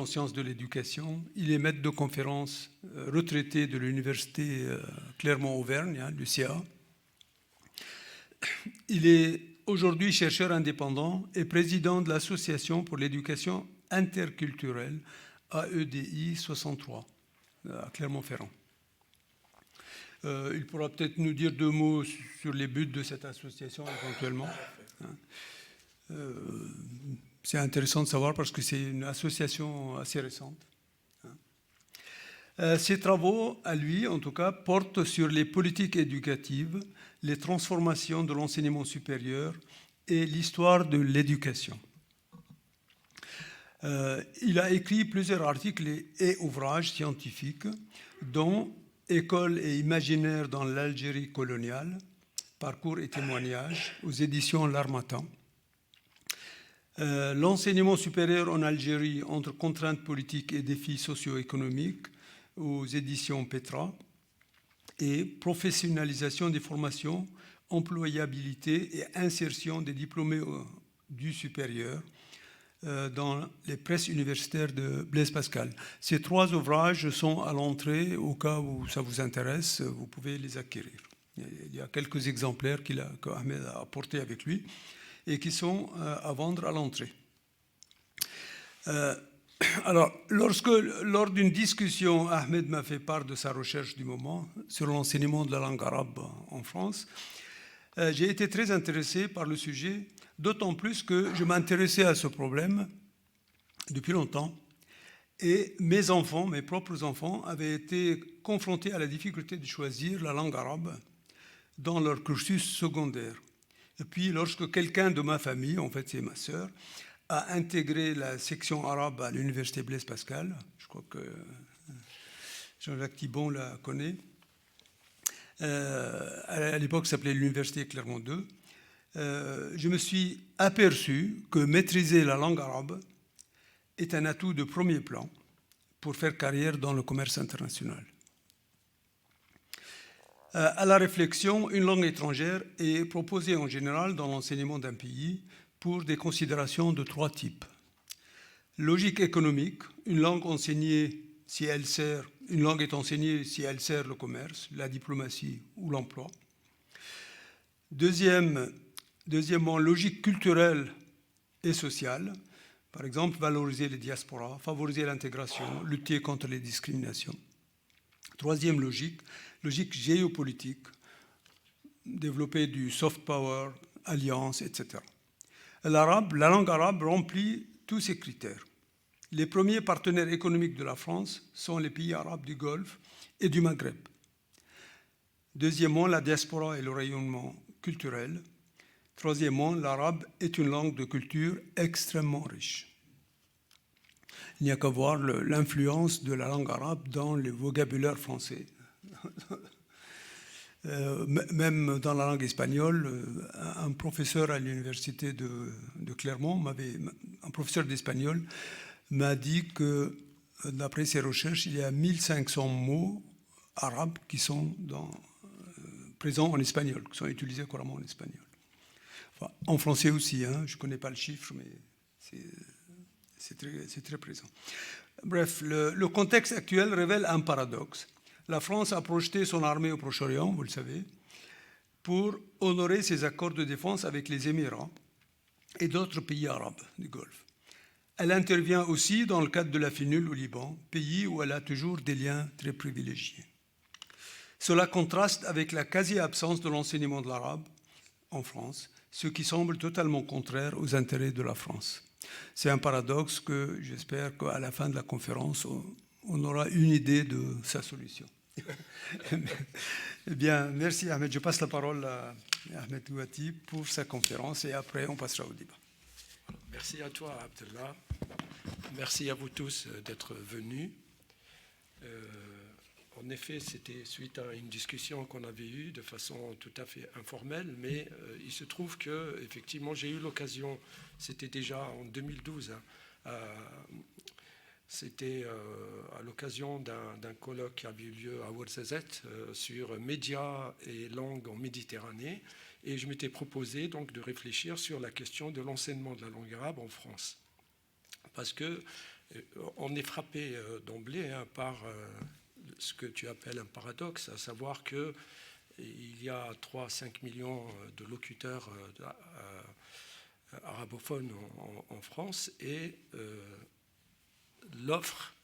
en sciences de l'éducation. Il est maître de conférences retraité de l'université Clermont-Auvergne, l'UCA. Il est aujourd'hui chercheur indépendant et président de l'Association pour l'éducation interculturelle AEDI 63 à Clermont-Ferrand. Il pourra peut-être nous dire 2 mots sur les buts de cette association éventuellement. C'est intéressant de savoir parce que c'est une association assez récente. Ses travaux, à lui en tout cas, portent sur les politiques éducatives, les transformations de l'enseignement supérieur et l'histoire de l'éducation. Il a écrit plusieurs articles et ouvrages scientifiques, dont École et imaginaire dans l'Algérie coloniale, parcours et témoignages aux éditions L'Harmattan. L'enseignement supérieur en Algérie entre contraintes politiques et défis socio-économiques aux éditions Petra, et professionnalisation des formations, employabilité et insertion des diplômés du supérieur dans les presses universitaires de Blaise Pascal. Ces 3 ouvrages sont à l'entrée, au cas où ça vous intéresse, vous pouvez les acquérir. Il y a quelques exemplaires qu'Ahmed a apportés avec lui et qui sont à vendre à l'entrée. Alors, lors d'une discussion, Ahmed m'a fait part de sa recherche du moment sur l'enseignement de la langue arabe en France. J'ai été très intéressé par le sujet, d'autant plus que je m'intéressais à ce problème depuis longtemps. Et mes enfants, mes propres enfants, avaient été confrontés à la difficulté de choisir la langue arabe dans leur cursus secondaire. Et puis, lorsque quelqu'un de ma famille, en fait c'est ma sœur, a intégré la section arabe à l'université Blaise Pascal, je crois que Jean-Jacques Thibon la connaît, à l'époque ça s'appelait l'université Clermont 2, je me suis aperçu que maîtriser la langue arabe est un atout de premier plan pour faire carrière dans le commerce international. À la réflexion, une langue étrangère est proposée en général dans l'enseignement d'un pays pour des considérations de 3 types. Logique économique, une langue est enseignée si elle sert le commerce, la diplomatie ou l'emploi. Deuxièmement, logique culturelle et sociale, par exemple valoriser les diasporas, favoriser l'intégration, lutter contre les discriminations. Troisième logique géopolitique, développer du soft power, alliance, etc. La langue arabe remplit tous ces critères. Les premiers partenaires économiques de la France sont les pays arabes du Golfe et du Maghreb. Deuxièmement, la diaspora et le rayonnement culturel. Troisièmement, l'arabe est une langue de culture extrêmement riche. Il n'y a qu'à voir l'influence de la langue arabe dans le vocabulaire français. Même dans la langue espagnole, un professeur à l'université de Clermont, un professeur d'espagnol, m'a dit que, d'après ses recherches, il y a 1500 mots arabes qui sont présents en espagnol, qui sont utilisés couramment en espagnol. Enfin, en français aussi, hein, je ne connais pas le chiffre, mais c'est très présent. Bref, le contexte actuel révèle un paradoxe. La France a projeté son armée au Proche-Orient, vous le savez, pour honorer ses accords de défense avec les Émirats et d'autres pays arabes du Golfe. Elle intervient aussi dans le cadre de la FINUL au Liban, pays où elle a toujours des liens très privilégiés. Cela contraste avec la quasi-absence de l'enseignement de l'arabe en France, ce qui semble totalement contraire aux intérêts de la France. C'est un paradoxe que j'espère qu'à la fin de la conférence, on aura une idée de sa solution. Eh bien, merci Ahmed. Je passe la parole à Ahmed Gouati pour sa conférence et après on passera au débat. Merci à toi Abdallah. Merci à vous tous d'être venus. En effet, c'était suite à une discussion qu'on avait eue de façon tout à fait informelle, mais il se trouve que effectivement j'ai eu l'occasion, c'était déjà en 2012, c'était à l'occasion d'un colloque qui avait eu lieu à Ouarzazate sur médias et langues en Méditerranée, et je m'étais proposé donc de réfléchir sur la question de l'enseignement de la langue arabe en France. Parce que On est frappé d'emblée par ce que tu appelles un paradoxe, à savoir qu'il y a 3 à 5 millions de locuteurs arabophones en France et l'offre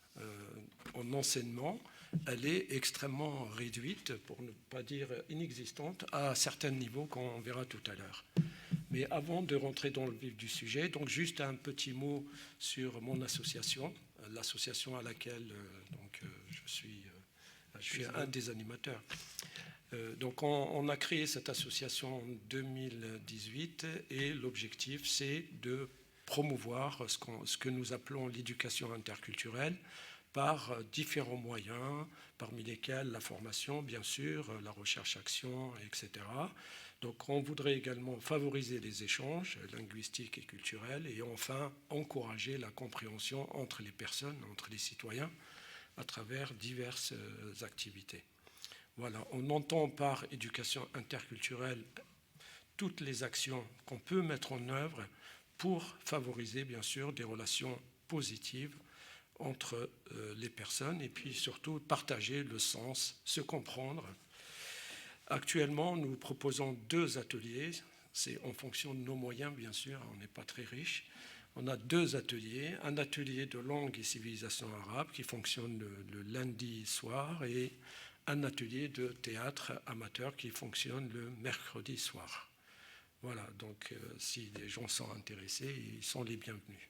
en enseignement, elle est extrêmement réduite, pour ne pas dire inexistante, à certains niveaux qu'on verra tout à l'heure. Mais avant de rentrer dans le vif du sujet, donc juste un petit mot sur mon association, l'association à laquelle je suis un des animateurs. Donc on a créé cette association en 2018 et l'objectif c'est de promouvoir ce que nous appelons l'éducation interculturelle par différents moyens, parmi lesquels la formation, bien sûr, la recherche-action, etc. Donc on voudrait également favoriser les échanges linguistiques et culturels et enfin encourager la compréhension entre les personnes, entre les citoyens, à travers diverses activités. Voilà, on entend par éducation interculturelle toutes les actions qu'on peut mettre en œuvre pour favoriser, bien sûr, des relations positives entre les personnes et puis surtout partager le sens, se comprendre. Actuellement, nous proposons 2 ateliers. C'est en fonction de nos moyens, bien sûr, on n'est pas très riche. On a 2 ateliers. Un atelier de langue et civilisation arabe qui fonctionne le lundi soir et un atelier de théâtre amateur qui fonctionne le mercredi soir. Voilà, donc si les gens sont intéressés, ils sont les bienvenus.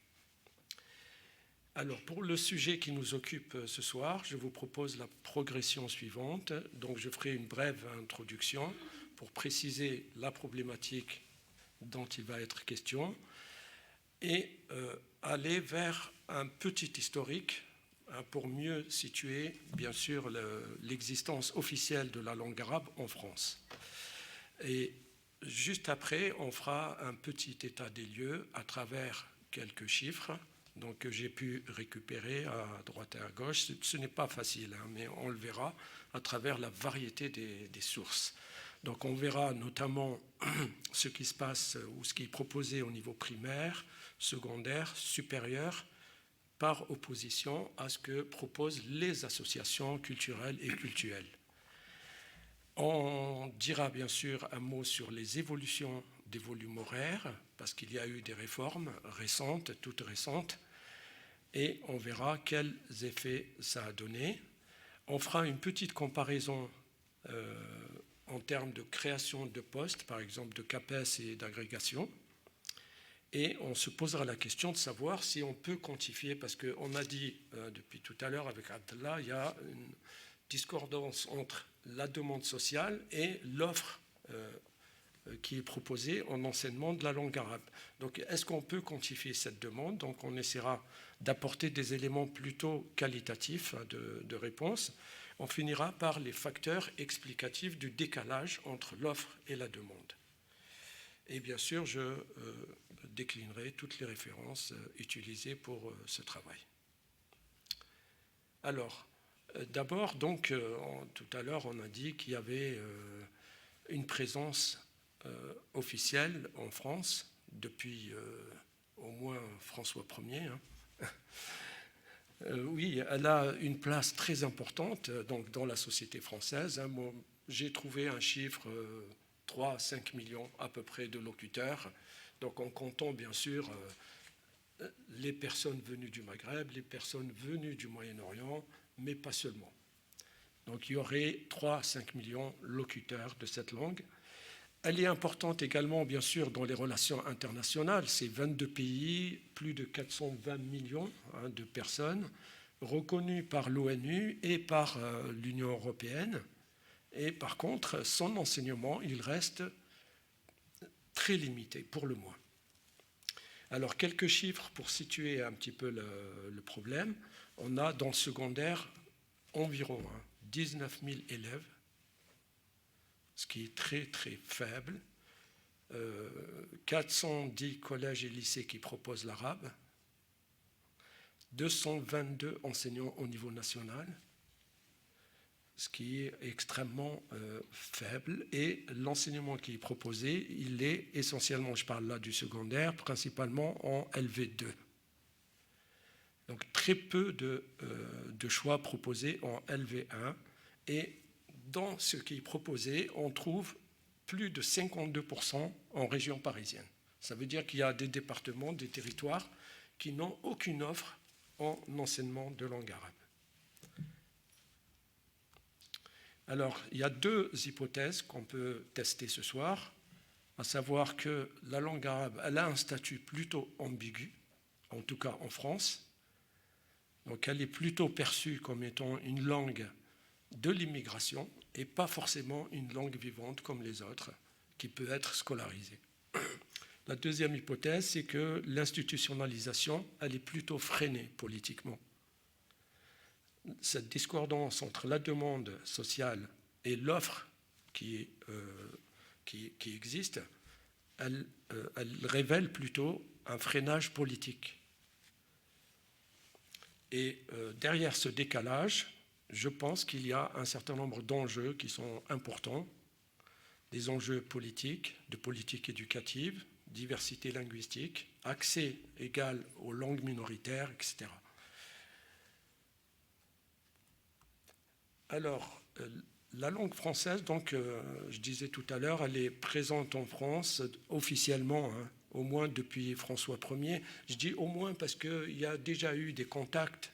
Alors, pour le sujet qui nous occupe ce soir, je vous propose la progression suivante. Donc, je ferai une brève introduction pour préciser la problématique dont il va être question et aller vers un petit historique pour mieux situer, bien sûr, l'existence officielle de la langue arabe en France. Et juste après, on fera un petit état des lieux à travers quelques chiffres donc, que j'ai pu récupérer à droite et à gauche. Ce n'est pas facile, hein, mais on le verra à travers la variété des sources. Donc on verra notamment ce qui se passe ou ce qui est proposé au niveau primaire, secondaire, supérieur, par opposition à ce que proposent les associations culturelles et cultuelles. On dira bien sûr un mot sur les évolutions des volumes horaires, parce qu'il y a eu des réformes récentes, toutes récentes, et on verra quels effets ça a donné. On fera une petite comparaison en termes de création de postes, par exemple de CAPES et d'agrégation. Et on se posera la question de savoir si on peut quantifier, parce qu'on a dit depuis tout à l'heure avec Abdallah, il y a une discordance entre la demande sociale et l'offre qui est proposée en enseignement de la langue arabe. Donc, est-ce qu'on peut quantifier cette demande? Donc, on essaiera d'apporter des éléments plutôt qualitatifs de réponse. On finira par les facteurs explicatifs du décalage entre l'offre et la demande. Et bien sûr, je déclinerai toutes les références utilisées pour ce travail. Alors, d'abord, donc, tout à l'heure, on a dit qu'il y avait une présence officielle en France depuis au moins François Ier. Hein. Oui, elle a une place très importante donc, dans la société française. Hein. Moi, j'ai trouvé un chiffre 3 à 5 millions à peu près de locuteurs. Donc en comptant bien sûr les personnes venues du Maghreb, les personnes venues du Moyen-Orient, mais pas seulement. Donc il y aurait 3 à 5 millions de locuteurs de cette langue. Elle est importante également, bien sûr, dans les relations internationales. C'est 22 pays, plus de 420 millions de personnes, reconnues par l'ONU et par l'Union européenne. Et par contre, son enseignement, il reste très limité, pour le moins. Alors, quelques chiffres pour situer un petit peu le problème. On a dans le secondaire environ 19 000 élèves, ce qui est très très faible. 410 collèges et lycées qui proposent l'arabe, 222 enseignants au niveau national, ce qui est extrêmement faible. Et l'enseignement qui est proposé, il est essentiellement, je parle là du secondaire, principalement en LV2. Donc très peu de choix proposés en LV1. Et dans ce qui est proposé, on trouve plus de 52% en région parisienne. Ça veut dire qu'il y a des départements, des territoires qui n'ont aucune offre en enseignement de langue arabe. Alors, il y a deux hypothèses qu'on peut tester ce soir, à savoir que la langue arabe, elle a un statut plutôt ambigu, en tout cas en France. Donc, elle est plutôt perçue comme étant une langue de l'immigration et pas forcément une langue vivante comme les autres, qui peut être scolarisée. La deuxième hypothèse, c'est que l'institutionnalisation, elle est plutôt freinée politiquement. Cette discordance entre la demande sociale et l'offre qui existe, elle révèle plutôt un freinage politique. Et derrière ce décalage, je pense qu'il y a un certain nombre d'enjeux qui sont importants, des enjeux politiques, de politique éducative, diversité linguistique, accès égal aux langues minoritaires, etc. Alors, la langue française, donc, je disais tout à l'heure, elle est présente en France officiellement, hein, au moins depuis François Ier. Je dis au moins parce qu'il y a déjà eu des contacts,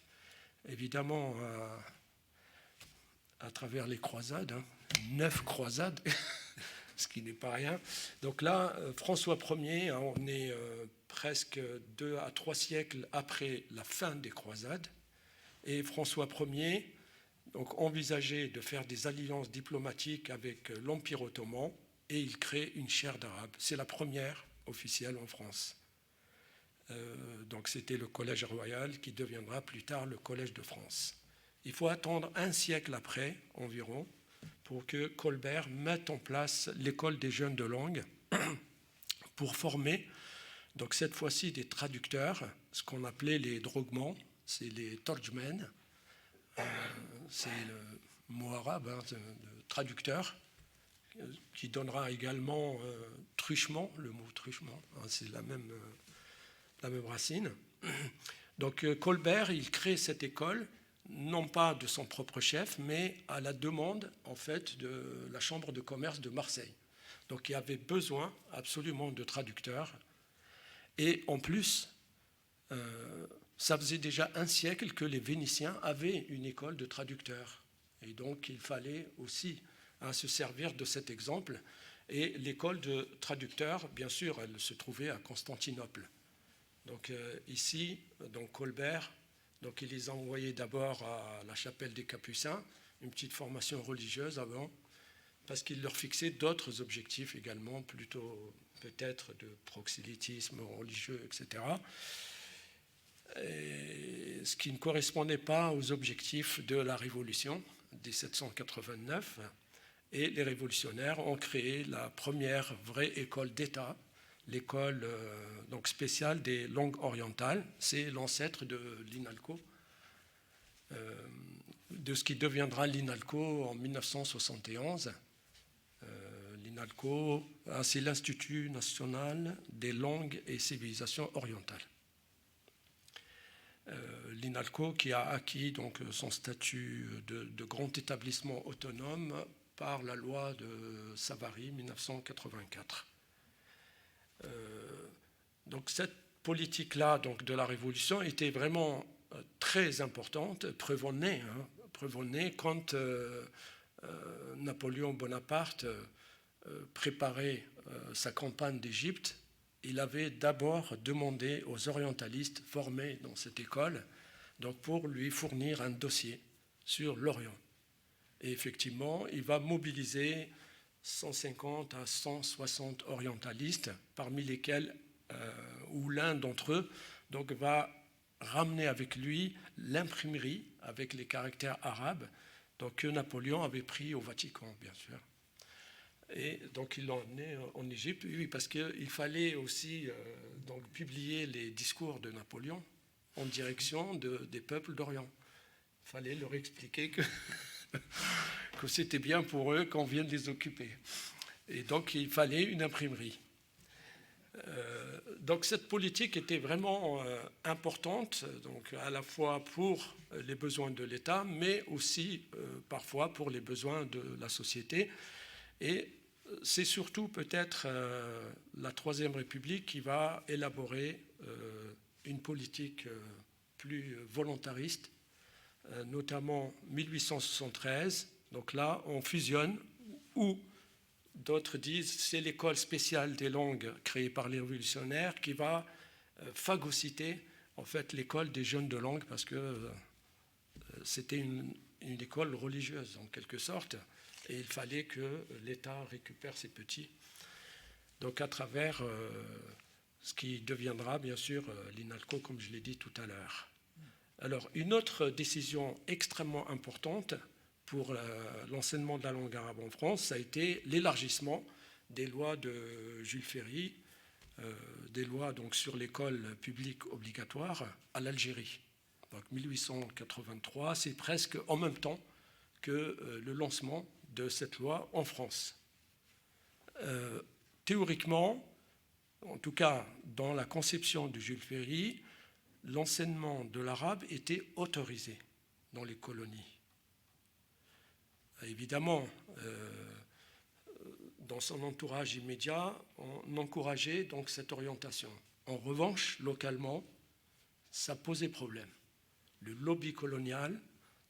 évidemment, à travers les croisades, hein, 9 croisades, ce qui n'est pas rien. Donc là, François Ier, hein, on est presque 2 à 3 siècles après la fin des croisades, et François Ier donc, envisageait de faire des alliances diplomatiques avec l'Empire ottoman, et il crée une chaire d'arabe. C'est la première officielle en France. Donc c'était le Collège royal qui deviendra plus tard le Collège de France. Il faut attendre un siècle après, environ, pour que Colbert mette en place l'école des jeunes de langue pour former, donc cette fois-ci, des traducteurs, ce qu'on appelait les drogmans, c'est les torjmen, c'est le mot arabe, hein, de traducteur, qui donnera également truchement, le mot truchement, hein, c'est la même racine. Donc Colbert, il crée cette école, non pas de son propre chef, mais à la demande en fait de la Chambre de commerce de Marseille. Donc il y avait besoin absolument de traducteurs. Et en plus, ça faisait déjà un siècle que les Vénitiens avaient une école de traducteurs. Et donc il fallait aussi se servir de cet exemple. Et l'école de traducteurs, bien sûr, elle se trouvait à Constantinople. Donc ici, donc Colbert, donc il les a envoyés d'abord à la chapelle des Capucins, une petite formation religieuse avant, parce qu'il leur fixait d'autres objectifs également, plutôt peut-être de proxélytisme religieux, etc. Et ce qui ne correspondait pas aux objectifs de la Révolution 1789. Et les révolutionnaires ont créé la première vraie école d'État, l'école donc spéciale des langues orientales. C'est l'ancêtre de l'INALCO, de ce qui deviendra l'INALCO en 1971. L'INALCO, c'est l'Institut national des langues et civilisations orientales. L'INALCO qui a acquis donc son statut de grand établissement autonome par la loi de Savary 1984. Donc cette politique-là donc de la Révolution était vraiment très importante, preuve en est quand Napoléon Bonaparte préparait sa campagne d'Égypte. Il avait d'abord demandé aux orientalistes formés dans cette école donc pour lui fournir un dossier sur l'Orient. Et effectivement, il va mobiliser 150 à 160 orientalistes, parmi lesquels, ou l'un d'entre eux, donc, va ramener avec lui l'imprimerie avec les caractères arabes, donc, que Napoléon avait pris au Vatican, bien sûr. Et donc il l'a emmené en Égypte, oui, parce qu'il fallait aussi donc, publier les discours de Napoléon en direction des peuples d'Orient. Il fallait leur expliquer que c'était bien pour eux qu'on vienne les occuper. Et donc il fallait une imprimerie. Donc cette politique était vraiment importante, donc à la fois pour les besoins de l'État, mais aussi parfois pour les besoins de la société. Et c'est surtout peut-être la Troisième République qui va élaborer une politique plus volontariste, notamment 1873. Donc là, on fusionne, ou d'autres disent c'est l'école spéciale des langues créée par les révolutionnaires qui va phagocyter en fait l'école des jeunes de langue, parce que c'était une école religieuse en quelque sorte, et il fallait que l'État récupère ses petits. Donc à travers ce qui deviendra bien sûr l'INALCO, comme je l'ai dit tout à l'heure. Alors une autre décision extrêmement importante pour l'enseignement de la langue arabe en France, ça a été l'élargissement des lois de Jules Ferry, des lois donc sur l'école publique obligatoire à l'Algérie. Donc 1883, c'est presque en même temps que le lancement de cette loi en France. Théoriquement, en tout cas dans la conception de Jules Ferry, l'enseignement de l'arabe était autorisé dans les colonies. Évidemment, dans son entourage immédiat, on encourageait donc cette orientation. En revanche, localement, ça posait problème. Le lobby colonial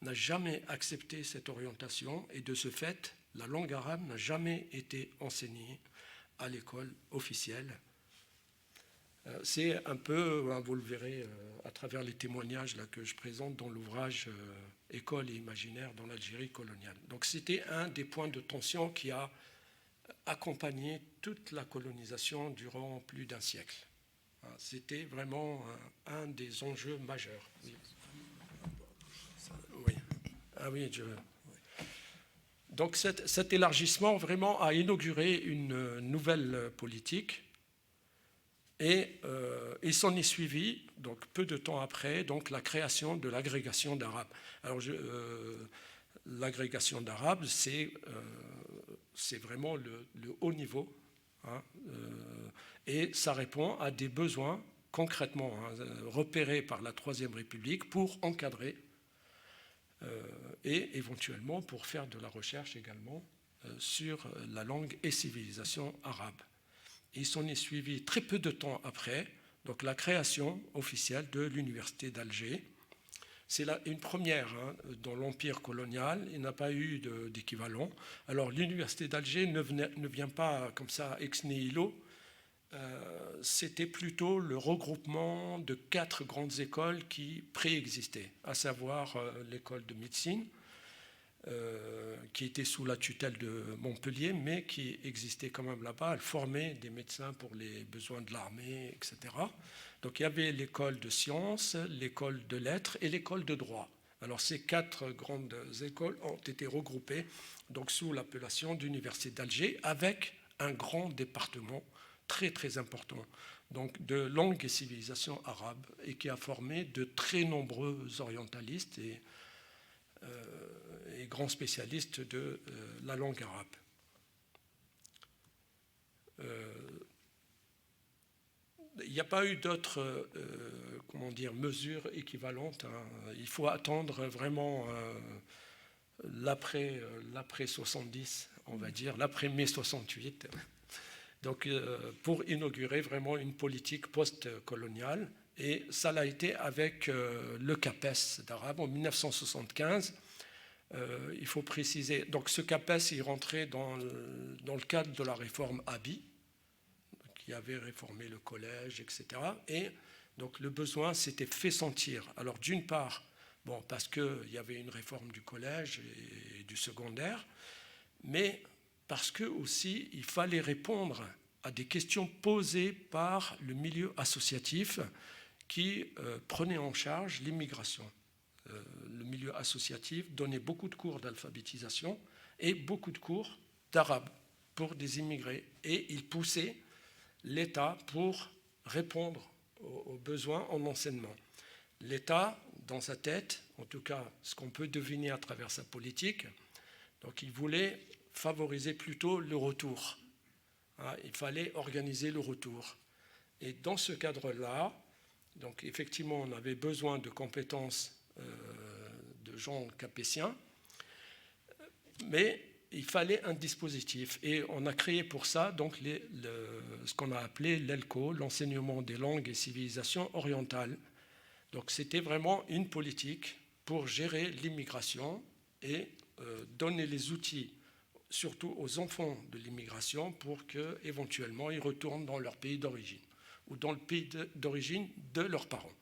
n'a jamais accepté cette orientation et de ce fait, la langue arabe n'a jamais été enseignée à l'école officielle. C'est un peu, vous le verrez à travers les témoignages là, que je présente dans l'ouvrage École et imaginaire dans l'Algérie coloniale. Donc c'était un des points de tension qui a accompagné toute la colonisation durant plus d'un siècle. C'était vraiment un des enjeux majeurs. Oui. Ah oui, Donc cet élargissement vraiment a inauguré une nouvelle politique. Et il s'en est suivi, donc peu de temps après, donc la création de l'agrégation d'arabe. Alors l'agrégation d'arabe, c'est vraiment le haut niveau, hein, et ça répond à des besoins concrètement repérés par la Troisième République pour encadrer et éventuellement pour faire de la recherche également sur la langue et civilisation arabe. Il s'en est suivi très peu de temps après, donc la création officielle de l'Université d'Alger. C'est une première dans l'empire colonial, il n'a pas eu d'équivalent. Alors l'Université d'Alger ne vient pas comme ça ex nihilo, c'était plutôt le regroupement de 4 grandes écoles qui préexistaient, à savoir l'école de médecine, qui était sous la tutelle de Montpellier, mais qui existait quand même là-bas. Elle formait des médecins pour les besoins de l'armée, etc. Donc il y avait l'école de sciences, l'école de lettres et l'école de droit. Alors ces 4 grandes écoles ont été regroupées donc, sous l'appellation d'Université d'Alger, avec un grand département très très important donc, de langue et civilisation arabe, et qui a formé de très nombreux orientalistes et grands spécialistes de la langue arabe. Il n'y a pas eu d'autres mesures équivalentes. Il faut attendre vraiment l'après 70, on va dire, l'après mai 68, donc, pour inaugurer vraiment une politique post-coloniale. Et ça l'a été avec le CAPES d'arabe en 1975. Il faut préciser, donc ce CAPES il rentrait dans le cadre de la réforme Abi, qui avait réformé le collège, etc. Et donc le besoin s'était fait sentir. Alors d'une part, parce qu'il y avait une réforme du collège et du secondaire, mais parce que aussi il fallait répondre à des questions posées par le milieu associatif qui prenait en charge l'immigration. Le milieu associatif donnait beaucoup de cours d'alphabétisation et beaucoup de cours d'arabe pour des immigrés. Et il poussait l'État pour répondre aux besoins en enseignement. L'État, dans sa tête, en tout cas ce qu'on peut deviner à travers sa politique, donc il voulait favoriser plutôt le retour. Il fallait organiser le retour. Et dans ce cadre-là, donc effectivement, on avait besoin de compétences de gens capétiens, mais il fallait un dispositif. Et on a créé pour ça donc ce qu'on a appelé l'ELCO, l'enseignement des langues et civilisations orientales. Donc c'était vraiment une politique pour gérer l'immigration et donner les outils, surtout aux enfants de l'immigration, pour qu'éventuellement ils retournent dans leur pays d'origine ou dans le pays d'origine de leurs parents.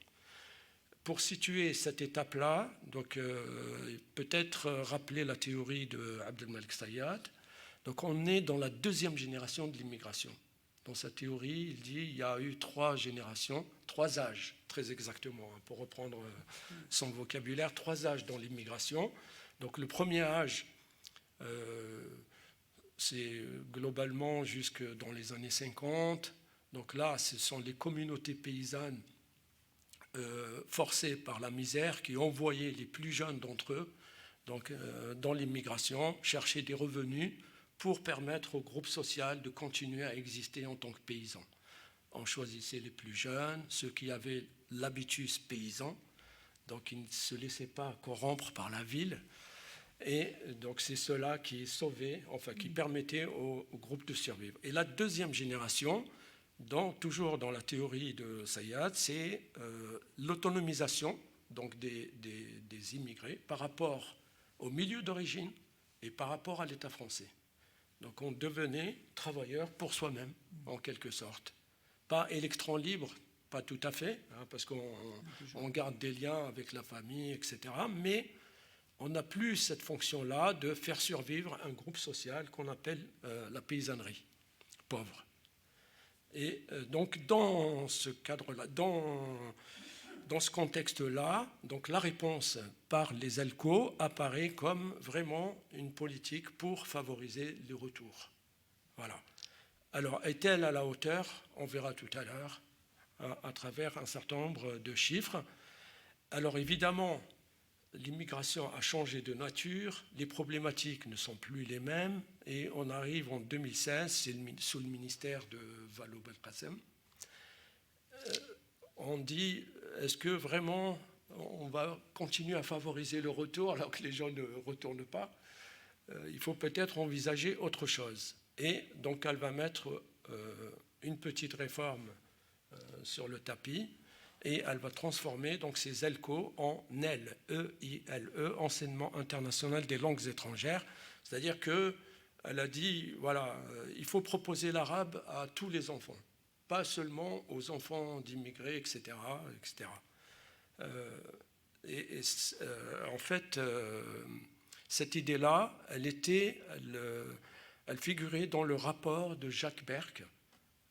Pour situer cette étape-là, donc peut-être rappeler la théorie de Abdelmalek Sayad. Donc on est dans la deuxième génération de l'immigration. Dans sa théorie, il dit qu'il y a eu 3 générations, 3 âges, très exactement, pour reprendre son vocabulaire, 3 âges dans l'immigration. Donc le premier âge, c'est globalement jusque dans les années 50. Donc là, ce sont les communautés paysannes forcés par la misère qui envoyaient les plus jeunes d'entre eux donc, dans l'immigration, chercher des revenus pour permettre au groupe social de continuer à exister en tant que paysans. On choisissait les plus jeunes, ceux qui avaient l'habitus paysan, donc ils ne se laissaient pas corrompre par la ville. Et donc c'est cela qui sauvait, enfin qui permettait au groupe de survivre. Et la deuxième génération, toujours dans la théorie de Sayad, c'est l'autonomisation donc des immigrés par rapport au milieu d'origine et par rapport à l'État français. Donc on devenait travailleur pour soi-même, en quelque sorte. Pas électron libre, pas tout à fait, hein, parce qu'on garde des liens avec la famille, etc. Mais on n'a plus cette fonction-là de faire survivre un groupe social qu'on appelle la paysannerie pauvre. Et donc dans ce cadre-là, dans ce contexte-là, donc la réponse par les ELCO apparaît comme vraiment une politique pour favoriser le retour. Voilà. Alors, est-elle à la hauteur? On verra tout à l'heure à travers un certain nombre de chiffres. Alors évidemment, l'immigration a changé de nature, les problématiques ne sont plus les mêmes, et on arrive en 2016, c'est sous le ministère de Vallaud Belkacem. On dit, est-ce que vraiment on va continuer à favoriser le retour alors que les gens ne retournent pas? Il faut peut-être envisager autre chose. Et donc elle va mettre une petite réforme sur le tapis, et elle va transformer donc ces ELCO en EILE, E-I-L-E, Enseignement international des langues étrangères. C'est-à-dire qu'elle a dit, voilà, il faut proposer l'arabe à tous les enfants, pas seulement aux enfants d'immigrés, etc. etc. En fait, cette idée-là, elle figurait dans le rapport de Jacques Berck,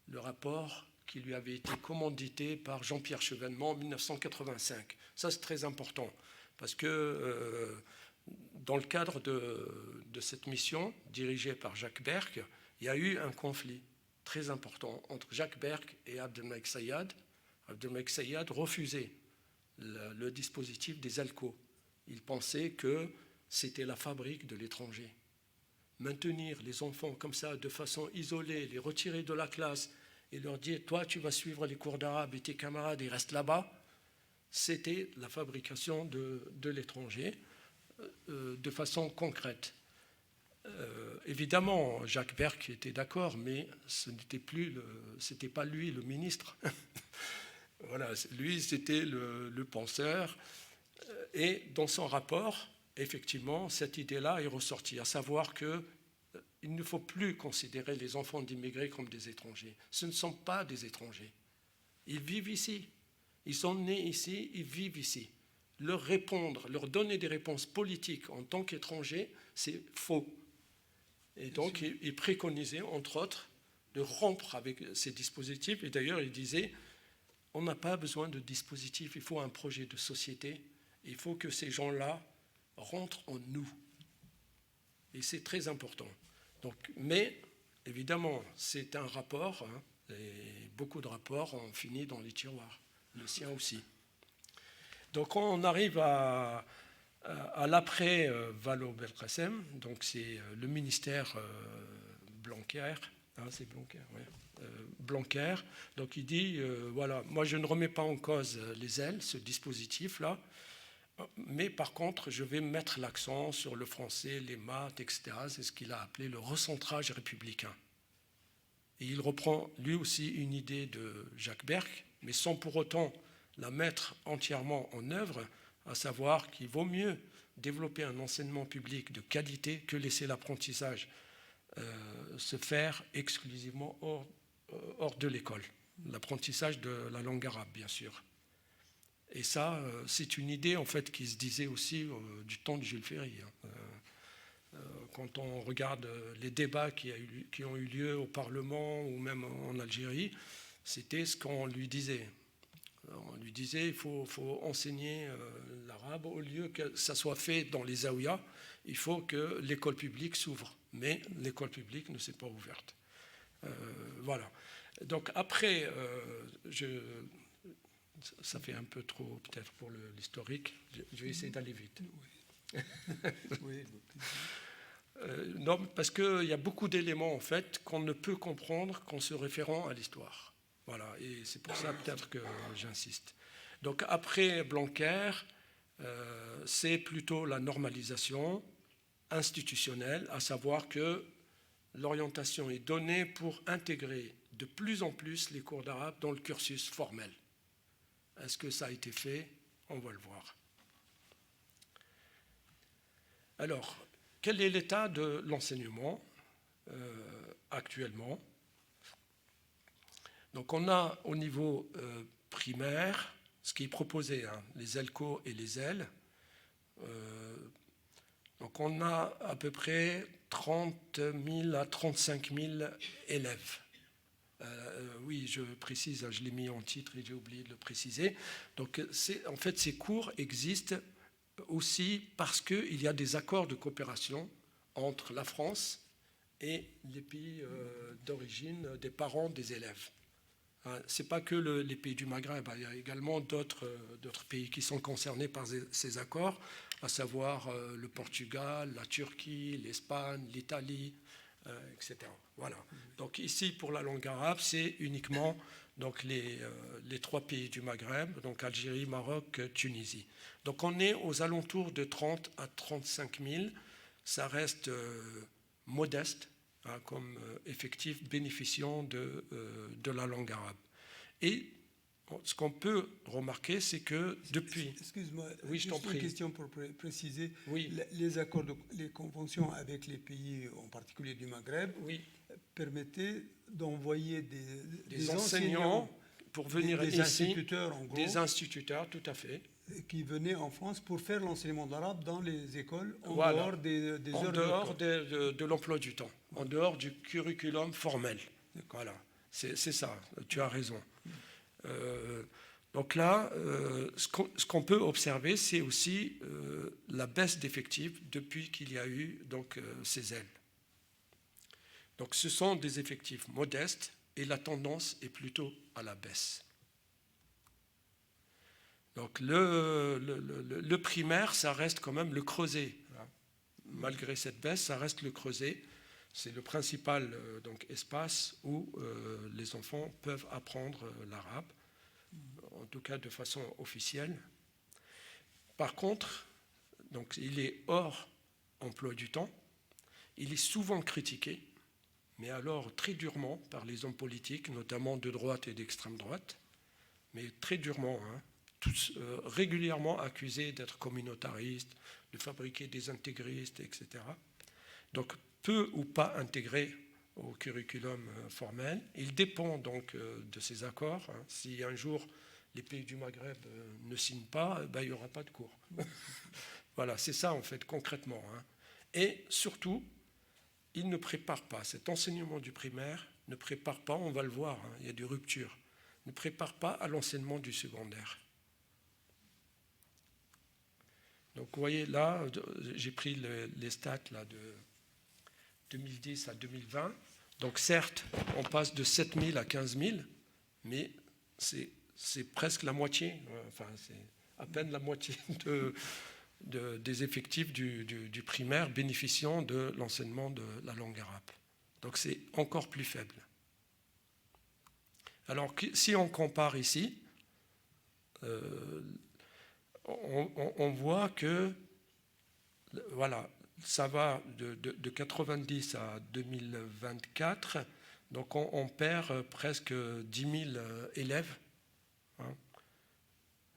le rapport qui lui avait été commandité par Jean-Pierre Chevènement en 1985. Ça, c'est très important, parce que dans le cadre de cette mission, dirigée par Jacques Berck, il y a eu un conflit très important entre Jacques Berck et Abdelmalek Sayad. Abdelmalek Sayad refusait le dispositif des ELCO. Il pensait que c'était la fabrique de l'étranger. Maintenir les enfants comme ça, de façon isolée, les retirer de la classe, et leur dire, toi, tu vas suivre les cours d'arabe et tes camarades, ils restent là-bas, c'était la fabrication de l'étranger de façon concrète. Évidemment, Jacques Berck était d'accord, mais c'était pas lui le ministre. Voilà, lui, c'était le penseur. Et dans son rapport, effectivement, cette idée-là est ressortie, à savoir que il ne faut plus considérer les enfants d'immigrés comme des étrangers. Ce ne sont pas des étrangers. Ils vivent ici. Ils sont nés ici, ils vivent ici. Leur répondre, leur donner des réponses politiques en tant qu'étrangers, c'est faux. Et donc, il préconisait, entre autres, de rompre avec ces dispositifs. Et d'ailleurs, il disait, on n'a pas besoin de dispositifs, il faut un projet de société. Il faut que ces gens-là rentrent en nous. Et c'est très important. Donc, mais, évidemment, c'est un rapport, hein, et beaucoup de rapports ont fini dans les tiroirs, le sien aussi. Donc, on arrive à l'après Vallaud Belkacem, donc c'est le ministère Blanquer, Ah, c'est Blanquer, oui. Blanquer, donc il dit, voilà, moi je ne remets pas en cause les ailes, ce dispositif-là, mais par contre, je vais mettre l'accent sur le français, les maths, etc. C'est ce qu'il a appelé le recentrage républicain. Et il reprend lui aussi une idée de Jacques Berck, mais sans pour autant la mettre entièrement en œuvre, à savoir qu'il vaut mieux développer un enseignement public de qualité que laisser l'apprentissage se faire exclusivement hors de l'école. L'apprentissage de la langue arabe, bien sûr. Et ça, c'est une idée en fait qui se disait aussi du temps de Jules Ferry. Quand on regarde les débats qui ont eu lieu au Parlement ou même en Algérie, c'était ce qu'on lui disait. On lui disait il faut enseigner l'arabe, au lieu que ça soit fait dans les zaouïas, il faut que l'école publique s'ouvre. Mais l'école publique ne s'est pas ouverte. Voilà. Donc après, ça fait un peu trop peut-être pour l'historique. Je vais essayer d'aller vite. Oui. Non, parce qu'il y a beaucoup d'éléments en fait qu'on ne peut comprendre qu'en se référant à l'histoire. Voilà, et c'est pour ça peut-être que j'insiste. Donc après Blanquer, c'est plutôt la normalisation institutionnelle, à savoir que l'orientation est donnée pour intégrer de plus en plus les cours d'arabe dans le cursus formel. Est-ce que ça a été fait? On va le voir. Alors, quel est l'état de l'enseignement actuellement? Donc on a au niveau primaire ce qui est proposé, hein, les ELCO et les EL. Donc on a à peu près 30 000 à 35 000 élèves. Oui, je précise, je l'ai mis en titre et j'ai oublié de le préciser. Donc en fait, ces cours existent aussi parce qu'il y a des accords de coopération entre la France et les pays d'origine des parents des élèves. Ce n'est pas que les pays du Maghreb, il y a également d'autres pays qui sont concernés par ces accords, à savoir le Portugal, la Turquie, l'Espagne, l'Italie, etc. Voilà. Donc ici, pour la langue arabe, c'est uniquement donc, les 3 pays du Maghreb, donc Algérie, Maroc, Tunisie. Donc on est aux alentours de 30 à 35 000. Ça reste modeste, comme effectif bénéficiant de la langue arabe. Et ce qu'on peut remarquer, c'est que depuis... Excuse-moi, oui, je t'en prie. Une question pour préciser. Oui. Les accords, les conventions avec les pays, en particulier du Maghreb, oui, permettaient d'envoyer des enseignants pour venir des ici, instituteurs, en gros, des instituteurs, tout à fait, qui venaient en France pour faire l'enseignement de l'arabe dans les écoles, voilà, dehors des en heures dehors de l'emploi du temps, en dehors du curriculum formel. Voilà, c'est ça, tu as raison. Donc là, ce qu'on peut observer, c'est aussi la baisse d'effectifs depuis qu'il y a eu donc, ces ailes. Donc ce sont des effectifs modestes et la tendance est plutôt à la baisse. Donc le primaire, ça reste quand même le creuset. Malgré cette baisse, ça reste le creuset. C'est le principal donc, espace où les enfants peuvent apprendre l'arabe, en tout cas de façon officielle. Par contre, donc, il est hors emploi du temps. Il est souvent critiqué, mais alors très durement par les hommes politiques, notamment de droite et d'extrême droite, mais très durement, hein, tous régulièrement accusés d'être communautaristes, de fabriquer des intégristes, etc. Donc peu ou pas intégrés au curriculum formel. Il dépend donc de ces accords. Hein. Si un jour les pays du Maghreb ne signent pas, ben, il n'y aura pas de cours. Voilà, c'est ça en fait concrètement. Hein. Et surtout, il ne prépare pas, cet enseignement du primaire ne prépare pas, on va le voir, hein, il y a des ruptures, ne prépare pas à l'enseignement du secondaire. Donc vous voyez là, j'ai pris les stats là, de 2010 à 2020. Donc certes, on passe de 7 000 à 15 000, mais c'est presque la moitié, enfin c'est à peine la moitié des effectifs du primaire bénéficiant de l'enseignement de la langue arabe. Donc c'est encore plus faible. Alors si on compare ici, on voit que voilà, ça va de 90 à 2024, donc on perd presque 10 000 élèves hein,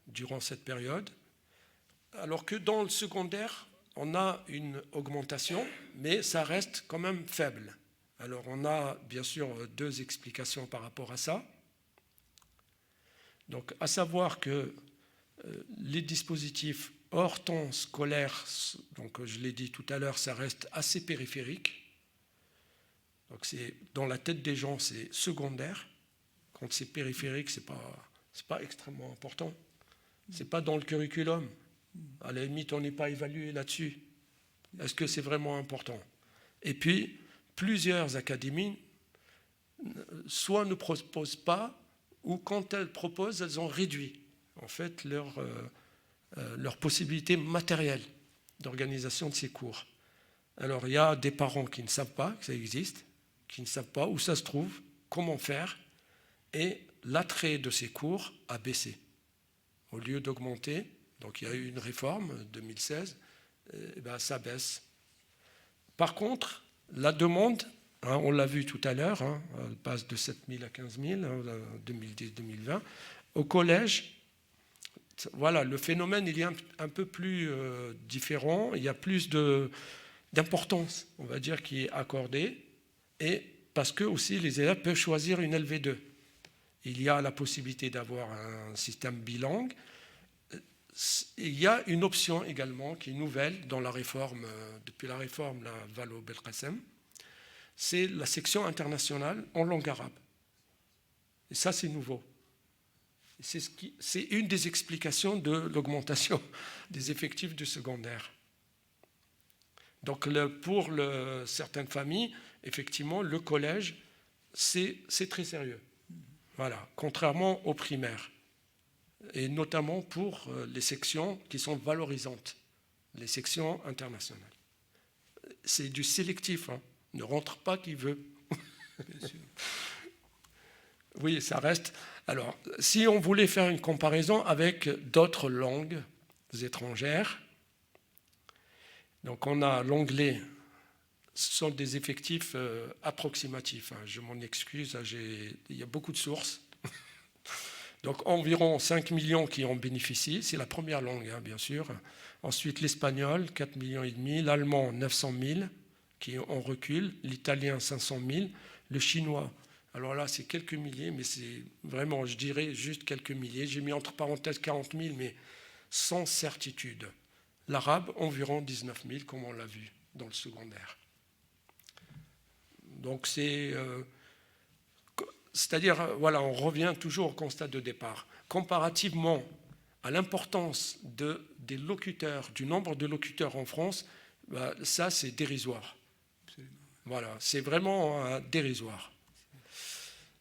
durant cette période, alors que dans le secondaire, on a une augmentation, mais ça reste quand même faible. Alors on a bien sûr deux explications par rapport à ça. Donc à savoir que les dispositifs hors temps scolaire, donc je l'ai dit tout à l'heure, ça reste assez périphérique. Donc c'est dans la tête des gens, c'est secondaire. Quand c'est périphérique, c'est pas extrêmement important. C'est pas dans le curriculum. À la limite, on n'est pas évalué là-dessus. Est-ce que c'est vraiment important? Et puis, plusieurs académies, soit ne proposent pas, ou quand elles proposent, elles ont réduit en fait leur possibilité matérielle d'organisation de ces cours. Alors, il y a des parents qui ne savent pas que ça existe, qui ne savent pas où ça se trouve, comment faire, et l'attrait de ces cours a baissé. Au lieu d'augmenter, donc il y a eu une réforme 2016, et ben ça baisse. Par contre, la demande, hein, on l'a vu tout à l'heure, hein, elle passe de 7 000 à 15 000, hein, 2010-2020. Au collège, voilà, le phénomène il est un peu plus différent, il y a plus d'importance, on va dire, qui est accordée, et parce que aussi les élèves peuvent choisir une LV2. Il y a la possibilité d'avoir un système bilingue. Il y a une option également qui est nouvelle dans la réforme, depuis la réforme la Valo Belkacem, c'est la section internationale en langue arabe. Et ça, c'est nouveau. C'est une des explications de l'augmentation des effectifs du secondaire. Donc pour certaines familles, effectivement, le collège, c'est très sérieux. Voilà, contrairement au primaire. Et notamment pour les sections qui sont valorisantes, les sections internationales. C'est du sélectif, hein. Ne rentre pas qui veut. Bien sûr. Oui, ça reste. Alors, si on voulait faire une comparaison avec d'autres langues étrangères, donc on a l'anglais, ce sont des effectifs approximatifs. Hein. Je m'en excuse, il y a beaucoup de sources. Donc environ 5 millions qui en bénéficient, c'est la première langue, hein, bien sûr. Ensuite l'espagnol, 4,5 millions, l'allemand, 900 000, qui en recul, l'italien, 500 000, le chinois, alors là c'est quelques milliers, mais c'est vraiment, je dirais, juste quelques milliers. J'ai mis entre parenthèses 40 000, mais sans certitude. L'arabe, environ 19 000, comme on l'a vu dans le secondaire. Donc c'est-à-dire, voilà, on revient toujours au constat de départ. Comparativement à l'importance des locuteurs, du nombre de locuteurs en France, bah, ça c'est dérisoire. Absolument. Voilà, c'est vraiment dérisoire.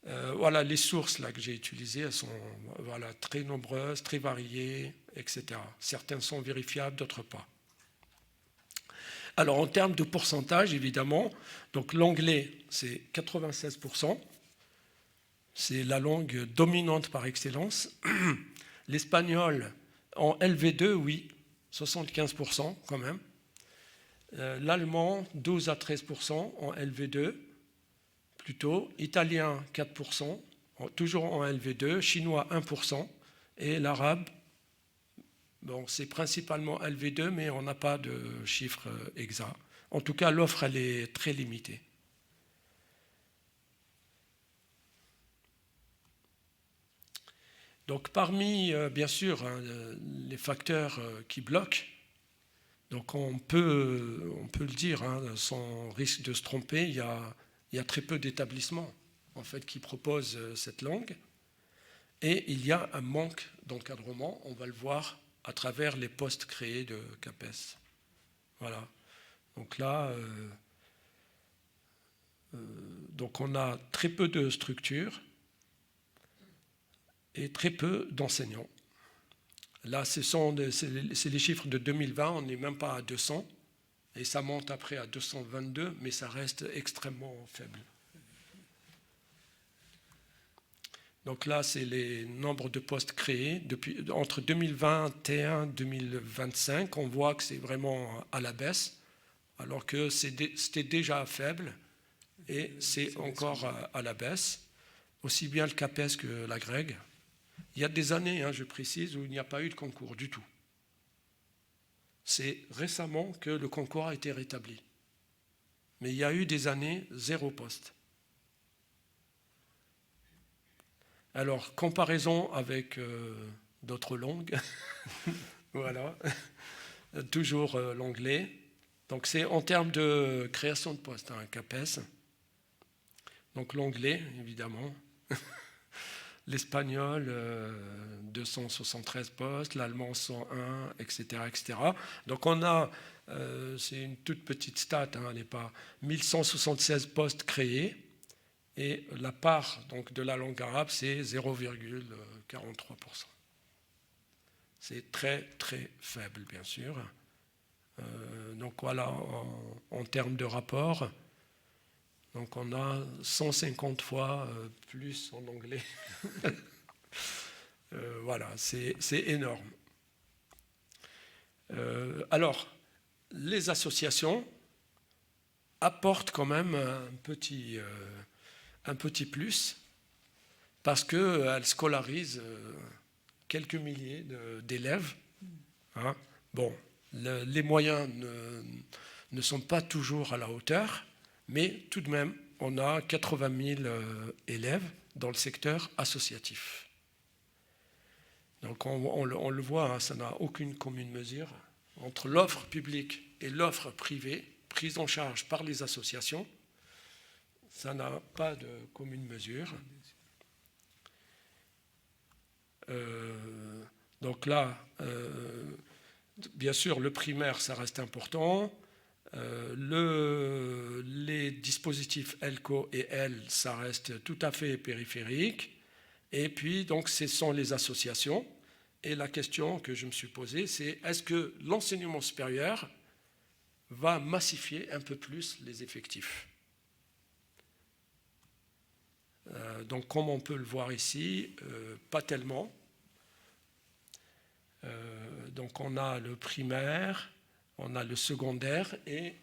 Voilà, les sources là, que j'ai utilisées, elles sont voilà, très nombreuses, très variées, etc. Certaines sont vérifiables, d'autres pas. Alors en termes de pourcentage, évidemment, donc l'anglais c'est 96%. C'est la langue dominante par excellence. L'espagnol en LV2, oui, 75% quand même. L'allemand, 12 à 13% en LV2, plutôt. Italien, 4%, toujours en LV2. Chinois, 1%. Et l'arabe, bon, c'est principalement LV2, mais on n'a pas de chiffre exact. En tout cas, l'offre, elle est très limitée. Donc parmi, bien sûr, hein, les facteurs qui bloquent, donc on peut le dire, hein, sans risque de se tromper, il y a très peu d'établissements en fait, qui proposent cette langue. Et il y a un manque d'encadrement, on va le voir à travers les postes créés de CAPES. Voilà. Donc là, donc on a très peu de structures et très peu d'enseignants. Là, c'est les chiffres de 2020, on n'est même pas à 200. Et ça monte après à 222, mais ça reste extrêmement faible. Donc là, c'est les nombres de postes créés. Entre 2021 et 2025, on voit que c'est vraiment à la baisse, alors que c'était déjà faible et c'est encore à la baisse, aussi bien le CAPES que la GREG. Il y a des années, je précise, où il n'y a pas eu de concours du tout. C'est récemment que le concours a été rétabli. Mais il y a eu des années, 0 poste. Alors, comparaison avec d'autres langues, voilà, toujours l'anglais. Donc, c'est en termes de création de postes, CAPES. Donc, l'anglais, évidemment. L'espagnol, 273 postes, l'allemand, 101, etc., etc. Donc, on a, c'est une toute petite stat, elle n'est pas 1176 postes créés. Et la part donc, de la langue arabe, c'est 0,43%. C'est très, très faible, bien sûr. Donc voilà, en termes de rapport, donc on a 150 fois plus en anglais. Voilà, c'est énorme. Alors, les associations apportent quand même un petit plus, parce qu'elle scolarise quelques milliers d'élèves. Bon, les moyens ne sont pas toujours à la hauteur, mais tout de même, on a 80 000 élèves dans le secteur associatif. Donc on le voit, ça n'a aucune commune mesure entre l'offre publique et l'offre privée, prise en charge par les associations. Ça n'a pas de commune mesure. Donc là, bien sûr, le primaire, ça reste important. Les dispositifs ELCO et L, ça reste tout à fait périphérique. Et puis, donc, ce sont les associations. Et la question que je me suis posée, c'est est-ce que l'enseignement supérieur va massifier un peu plus les effectifs ? Donc, comme on peut le voir ici, pas tellement. Donc, on a le primaire, on a le secondaire et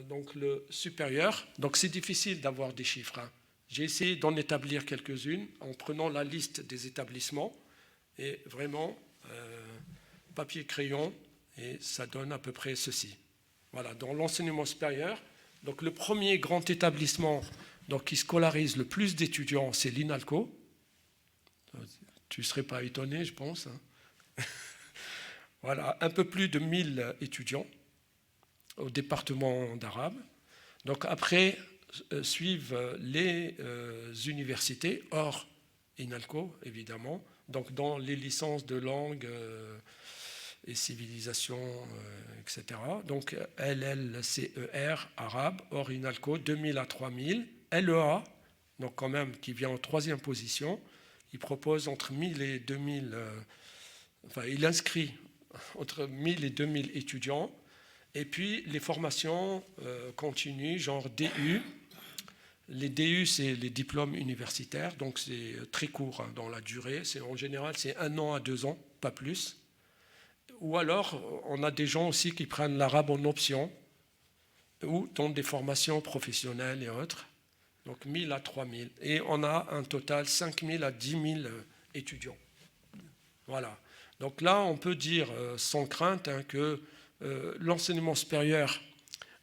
donc le supérieur. Donc, c'est difficile d'avoir des chiffres. J'ai essayé d'en établir quelques-unes en prenant la liste des établissements et vraiment papier-crayon et ça donne à peu près ceci. Voilà, dans l'enseignement supérieur, donc le premier grand établissement donc, qui scolarise le plus d'étudiants, c'est l'INALCO. Tu ne serais pas étonné, je pense. Voilà, un peu plus de 1000 étudiants au département d'arabe. Donc après, suivent les universités, hors INALCO, évidemment, donc dans les licences de langue et civilisation, etc. Donc LLCER, arabe, hors INALCO, 2000 à 3000. LEA, donc quand même, qui vient en 3e position, il propose entre 1000 et 2000, il inscrit entre 1000 et 2000 étudiants. Et puis les formations continues, genre DU. Les DU, c'est les diplômes universitaires, donc c'est très court dans la durée. En général, c'est 1 an à 2 ans, pas plus. Ou alors, on a des gens aussi qui prennent l'arabe en option ou dans des formations professionnelles et autres. Donc 1000 à 3000. Et on a un total 5000 à 10 000 étudiants. Voilà. Donc là, on peut dire sans crainte que l'enseignement supérieur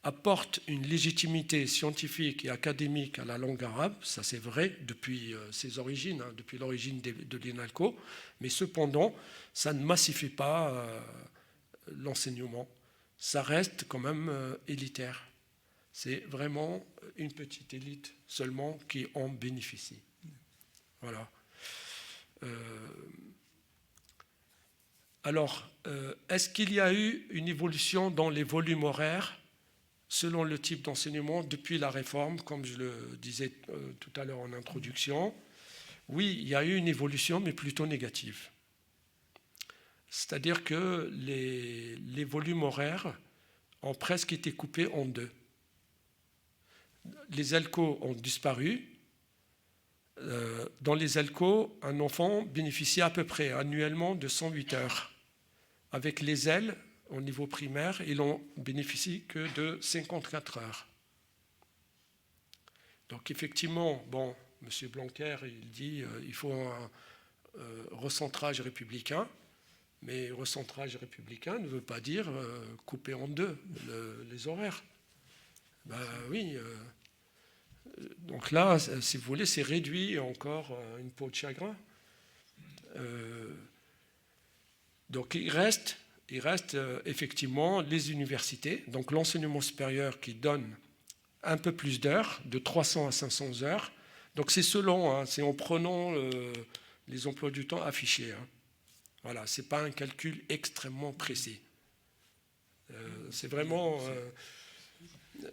apporte une légitimité scientifique et académique à la langue arabe, ça c'est vrai depuis ses origines, depuis l'origine de l'INALCO, mais cependant, ça ne massifie pas l'enseignement. Ça reste quand même élitaire. C'est vraiment une petite élite seulement qui en bénéficie. Voilà. Alors, est-ce qu'il y a eu une évolution dans les volumes horaires selon le type d'enseignement depuis la réforme, comme je le disais tout à l'heure en introduction? Oui, il y a eu une évolution, mais plutôt négative. C'est-à-dire que les volumes horaires ont presque été coupés en deux. Les ELCO ont disparu. Dans les ELCO, un enfant bénéficie à peu près annuellement de 108 heures. Avec les ailes, au niveau primaire, ils n'en bénéficient que de 54 heures. Donc effectivement, bon, M. Blanquer, il dit qu'il faut un recentrage républicain, mais recentrage républicain ne veut pas dire couper en deux les horaires. Ben oui. Donc là, si vous voulez, c'est réduit encore une peau de chagrin. Donc il reste effectivement les universités, donc l'enseignement supérieur qui donne un peu plus d'heures, de 300 à 500 heures. Donc c'est selon, hein, c'est en prenant les emplois du temps affichés. Hein. Voilà, ce n'est pas un calcul extrêmement précis. C'est vraiment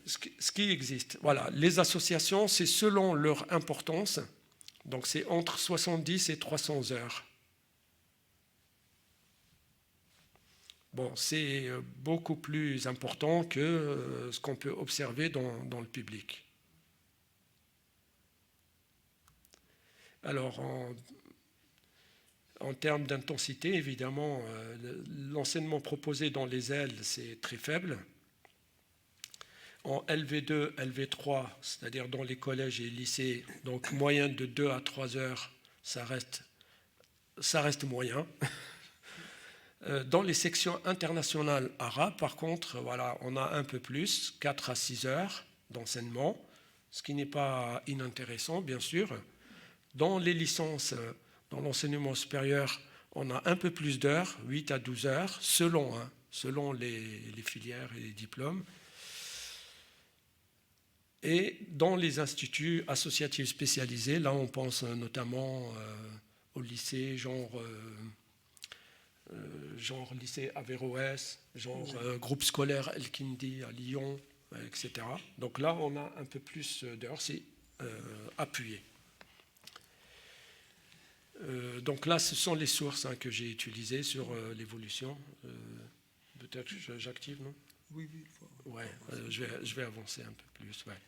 ce qui existe. Voilà, les associations, c'est selon leur importance, donc c'est entre 70 et 300 heures. Bon, c'est beaucoup plus important que ce qu'on peut observer dans le public. Alors, en termes d'intensité, évidemment, l'enseignement proposé dans les ailes, c'est très faible. En LV2, LV3, c'est-à-dire dans les collèges et lycées, donc moyenne de 2 à 3 heures, ça reste moyen. Dans les sections internationales arabes, par contre, voilà, on a un peu plus, 4 à 6 heures d'enseignement, ce qui n'est pas inintéressant, bien sûr. Dans les licences, dans l'enseignement supérieur, on a un peu plus d'heures, 8 à 12 heures, selon les filières et les diplômes. Et dans les instituts associatifs spécialisés, là on pense notamment au lycée, genre lycée Averroès, groupe scolaire El-Kindi à Lyon, etc. Donc là, on a un peu plus d'heures, c'est appuyé. Donc là, ce sont les sources que j'ai utilisées sur l'évolution. Peut-être que j'active, non ? Oui. Ouais, je vais avancer un peu plus. Ouais.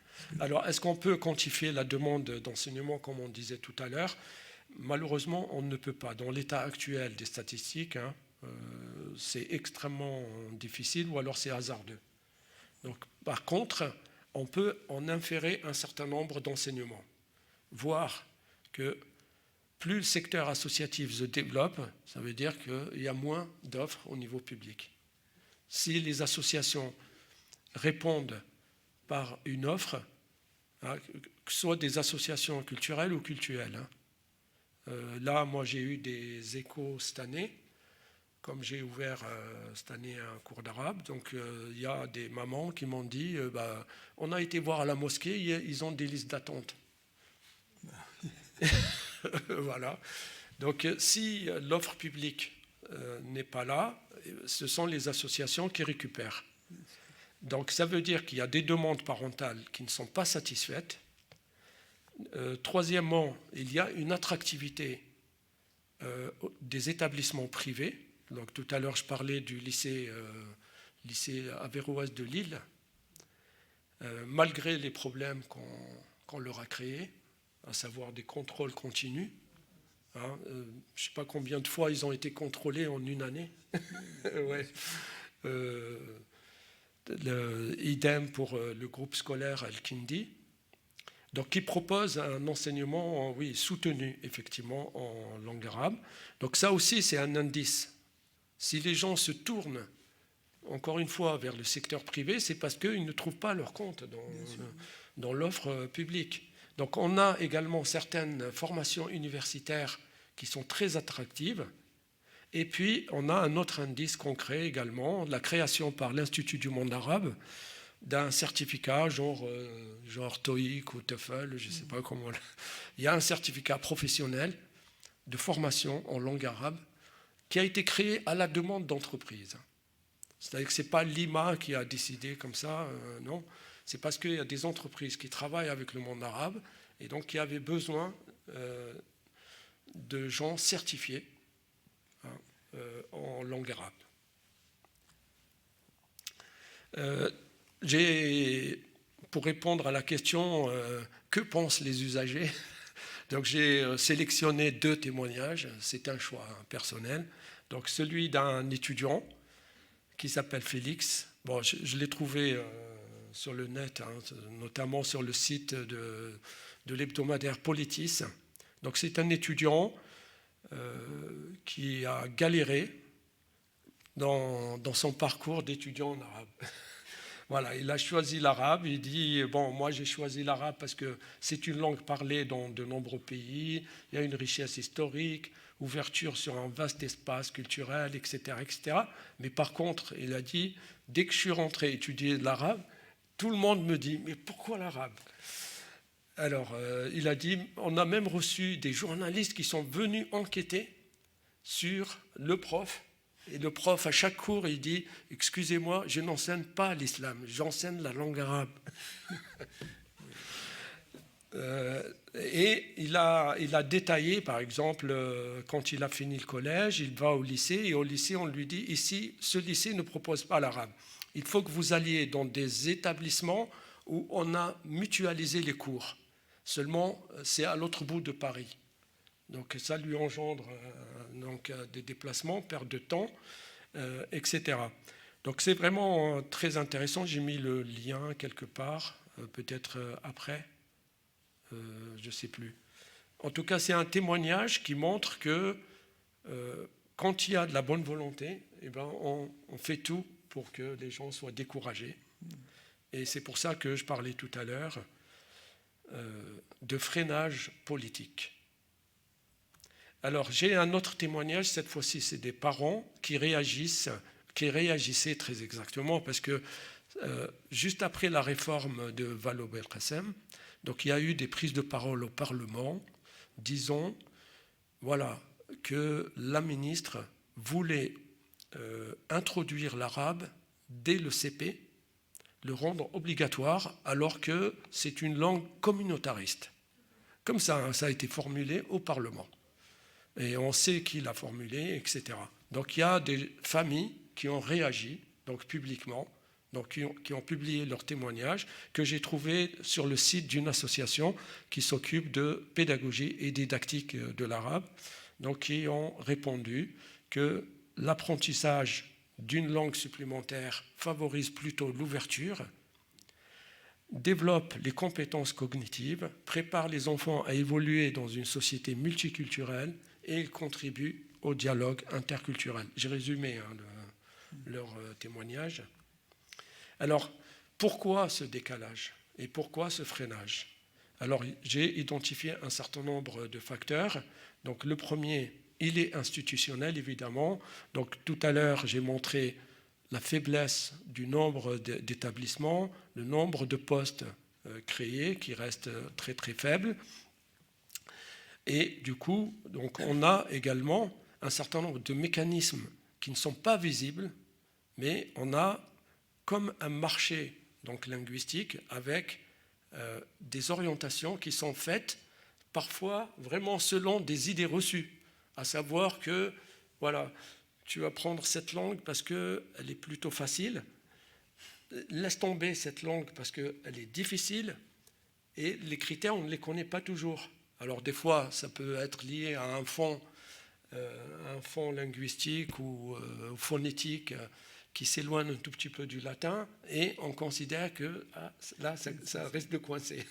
Alors, est-ce qu'on peut quantifier la demande d'enseignement, comme on disait tout à l'heure ? Malheureusement, on ne peut pas. Dans l'état actuel des statistiques, c'est extrêmement difficile ou alors c'est hasardeux. Donc, par contre, on peut en inférer un certain nombre d'enseignements, voir que plus le secteur associatif se développe, ça veut dire qu'il y a moins d'offres au niveau public. Si les associations répondent par une offre, que ce soit des associations culturelles ou cultuelles. Là, moi, j'ai eu des échos cette année, comme j'ai ouvert cette année un cours d'arabe. Donc, il y a des mamans qui m'ont dit on a été voir à la mosquée, ils ont des listes d'attente. Voilà. Donc, si l'offre publique n'est pas là, ce sont les associations qui récupèrent. Donc, ça veut dire qu'il y a des demandes parentales qui ne sont pas satisfaites. Troisièmement, il y a une attractivité des établissements privés. Donc, tout à l'heure, je parlais du lycée Averroès de Lille. Malgré les problèmes qu'on leur a créés, à savoir des contrôles continus, je ne sais pas combien de fois ils ont été contrôlés en une année. Ouais. Idem pour le groupe scolaire El-Kindi. Donc, qui propose un enseignement soutenu, effectivement, en langue arabe. Donc, ça aussi, c'est un indice. Si les gens se tournent, encore une fois, vers le secteur privé, c'est parce qu'ils ne trouvent pas leur compte dans l'offre publique. Donc, on a également certaines formations universitaires qui sont très attractives. Et puis, on a un autre indice concret également, la création par l'Institut du monde arabe d'un certificat genre TOEIC ou TOEFL, je ne sais pas comment. Il y a un certificat professionnel de formation en langue arabe qui a été créé à la demande d'entreprises. C'est-à-dire que ce n'est pas l'IMA qui a décidé comme ça, non. C'est parce qu'il y a des entreprises qui travaillent avec le monde arabe et donc qui avaient besoin de gens certifiés en langue arabe. Pour répondre à la question que pensent les usagers, donc j'ai sélectionné 2 témoignages, c'est un choix personnel. Donc celui d'un étudiant qui s'appelle Félix. Bon, je l'ai trouvé sur le net, notamment sur le site de l'hebdomadaire Politis. Donc c'est un étudiant qui a galéré dans son parcours d'étudiant en arabe. Voilà, il a choisi l'arabe, il dit, bon, moi j'ai choisi l'arabe parce que c'est une langue parlée dans de nombreux pays, il y a une richesse historique, ouverture sur un vaste espace culturel, etc., etc. Mais par contre, il a dit, dès que je suis rentré étudier l'arabe, tout le monde me dit, mais pourquoi l'arabe ? Alors, il a dit, on a même reçu des journalistes qui sont venus enquêter sur le prof. Et le prof, à chaque cours, il dit, excusez-moi, je n'enseigne pas l'islam, j'enseigne la langue arabe. Et il a détaillé, par exemple, quand il a fini le collège, il va au lycée, et au lycée, on lui dit, ici, ce lycée ne propose pas l'arabe. Il faut que vous alliez dans des établissements où on a mutualisé les cours. Seulement, c'est à l'autre bout de Paris. Donc ça lui engendre des déplacements, perte de temps, etc. Donc c'est vraiment très intéressant. J'ai mis le lien quelque part, peut-être après, je ne sais plus. En tout cas, c'est un témoignage qui montre que quand il y a de la bonne volonté, eh ben, on fait tout pour que les gens soient découragés. Et c'est pour ça que je parlais tout à l'heure de freinage politique. Alors, j'ai un autre témoignage, cette fois-ci, c'est des parents qui réagissaient très exactement, parce que juste après la réforme de Vallaud Belkacem, donc il y a eu des prises de parole au Parlement, disons, voilà, que la ministre voulait introduire l'arabe dès le CP, le rendre obligatoire, alors que c'est une langue communautariste. Comme ça, ça a été formulé au Parlement. Et on sait qui l'a formulé, etc. Donc il y a des familles qui ont réagi, donc publiquement, donc qui ont publié leurs témoignages, que j'ai trouvés sur le site d'une association qui s'occupe de pédagogie et didactique de l'arabe, donc qui ont répondu que l'apprentissage d'une langue supplémentaire favorise plutôt l'ouverture, développe les compétences cognitives, prépare les enfants à évoluer dans une société multiculturelle et contribue au dialogue interculturel. J'ai résumé leur témoignage. Alors, pourquoi ce décalage et pourquoi ce freinage ? Alors, j'ai identifié un certain nombre de facteurs. Donc, le premier, il est institutionnel, évidemment. Donc, tout à l'heure, j'ai montré la faiblesse du nombre d'établissements, le nombre de postes créés qui reste très, très faible. Et du coup, donc, on a également un certain nombre de mécanismes qui ne sont pas visibles, mais on a comme un marché donc, linguistique avec des orientations qui sont faites parfois vraiment selon des idées reçues, à savoir que voilà, tu vas prendre cette langue parce qu'elle est plutôt facile, laisse tomber cette langue parce qu'elle est difficile, et les critères, on ne les connaît pas toujours. Alors des fois, ça peut être lié à un fond linguistique ou phonétique qui s'éloigne un tout petit peu du latin, et on considère que là, ça risque de coincer.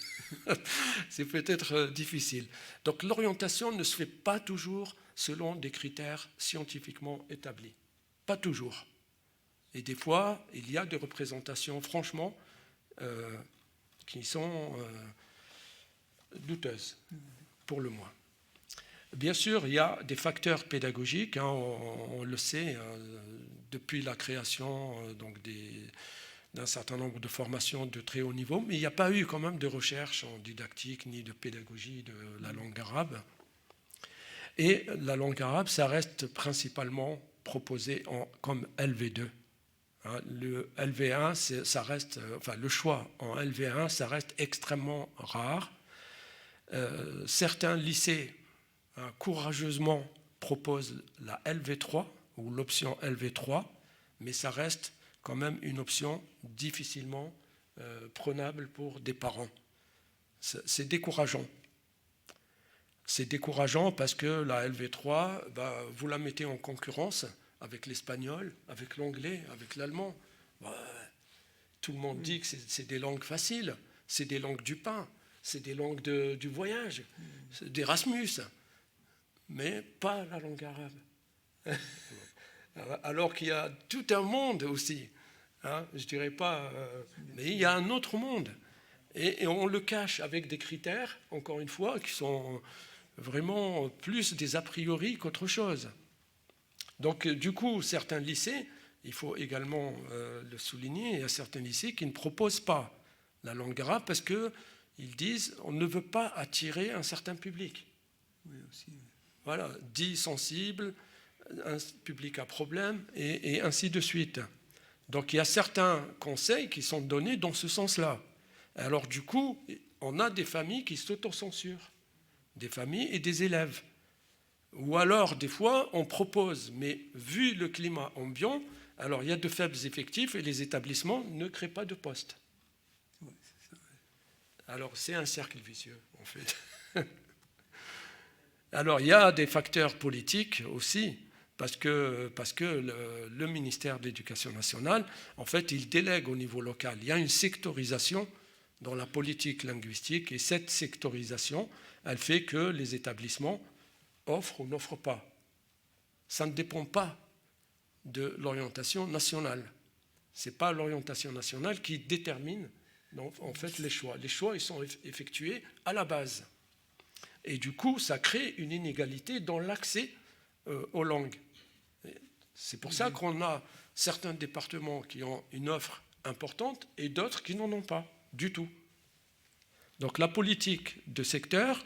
C'est peut-être difficile. Donc l'orientation ne se fait pas toujours selon des critères scientifiquement établis. Pas toujours. Et des fois, il y a des représentations, franchement, qui sont douteuses, pour le moins. Bien sûr, il y a des facteurs pédagogiques, hein, on le sait, depuis la création d'un certain nombre de formations de très haut niveau, mais il n'y a pas eu quand même de recherche en didactique ni de pédagogie de la langue arabe. Et la langue arabe, ça reste principalement proposé comme LV2. Hein, le LV1, ça reste, enfin, le choix en LV1, ça reste extrêmement rare. Certains lycées courageusement proposent la LV3 ou l'option LV3, mais ça reste quand même une option difficilement prenable pour des parents. C'est décourageant. C'est décourageant parce que la LV3, vous la mettez en concurrence avec l'espagnol, avec l'anglais, avec l'allemand. Tout le monde dit que c'est des langues faciles, c'est des langues du pain, c'est des langues du voyage, d'Erasmus, mais pas la langue arabe. Alors qu'il y a tout un monde aussi, hein, je dirais pas, mais il y a un autre monde. Et on le cache avec des critères, encore une fois, qui sont vraiment plus des a priori qu'autre chose. Donc, du coup, certains lycées, il faut également le souligner, il y a certains lycées qui ne proposent pas la langue arabe parce qu'ils disent on ne veut pas attirer un certain public. Oui, aussi. Voilà, dit sensible, un public à problème, et ainsi de suite. Donc, il y a certains conseils qui sont donnés dans ce sens-là. Alors, du coup, on a des familles qui s'autocensurent, des familles et des élèves. Ou alors, des fois, on propose, mais vu le climat ambiant, alors il y a de faibles effectifs et les établissements ne créent pas de postes. Oui, c'est ça. Alors, c'est un cercle vicieux, en fait. Alors, il y a des facteurs politiques aussi, parce que le ministère de l'Éducation nationale, en fait, il délègue au niveau local. Il y a une sectorisation dans la politique linguistique, et cette sectorisation, elle fait que les établissements offrent ou n'offrent pas. Ça ne dépend pas de l'orientation nationale. Ce n'est pas l'orientation nationale qui détermine en fait les choix. Les choix, ils sont effectués à la base. Et du coup, ça crée une inégalité dans l'accès aux langues. C'est pour ça qu'on a certains départements qui ont une offre importante et d'autres qui n'en ont pas du tout. Donc la politique de secteur,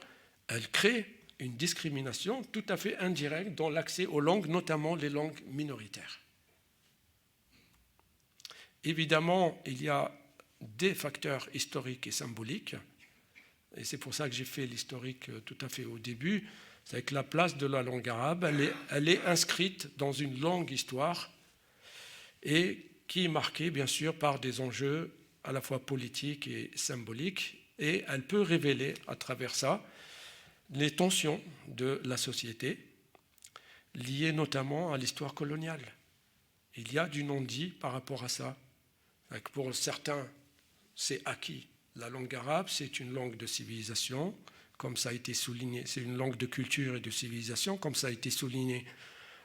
elle crée une discrimination tout à fait indirecte dans l'accès aux langues, notamment les langues minoritaires. Évidemment, il y a des facteurs historiques et symboliques, et c'est pour ça que j'ai fait l'historique tout à fait au début, c'est que la place de la langue arabe, elle est inscrite dans une longue histoire et qui est marquée bien sûr par des enjeux à la fois politiques et symboliques, et elle peut révéler à travers ça les tensions de la société, liées notamment à l'histoire coloniale. Il y a du non-dit par rapport à ça. Pour certains, c'est acquis. La langue arabe, c'est une langue de civilisation, comme ça a été souligné, c'est une langue de culture et de civilisation, comme ça a été souligné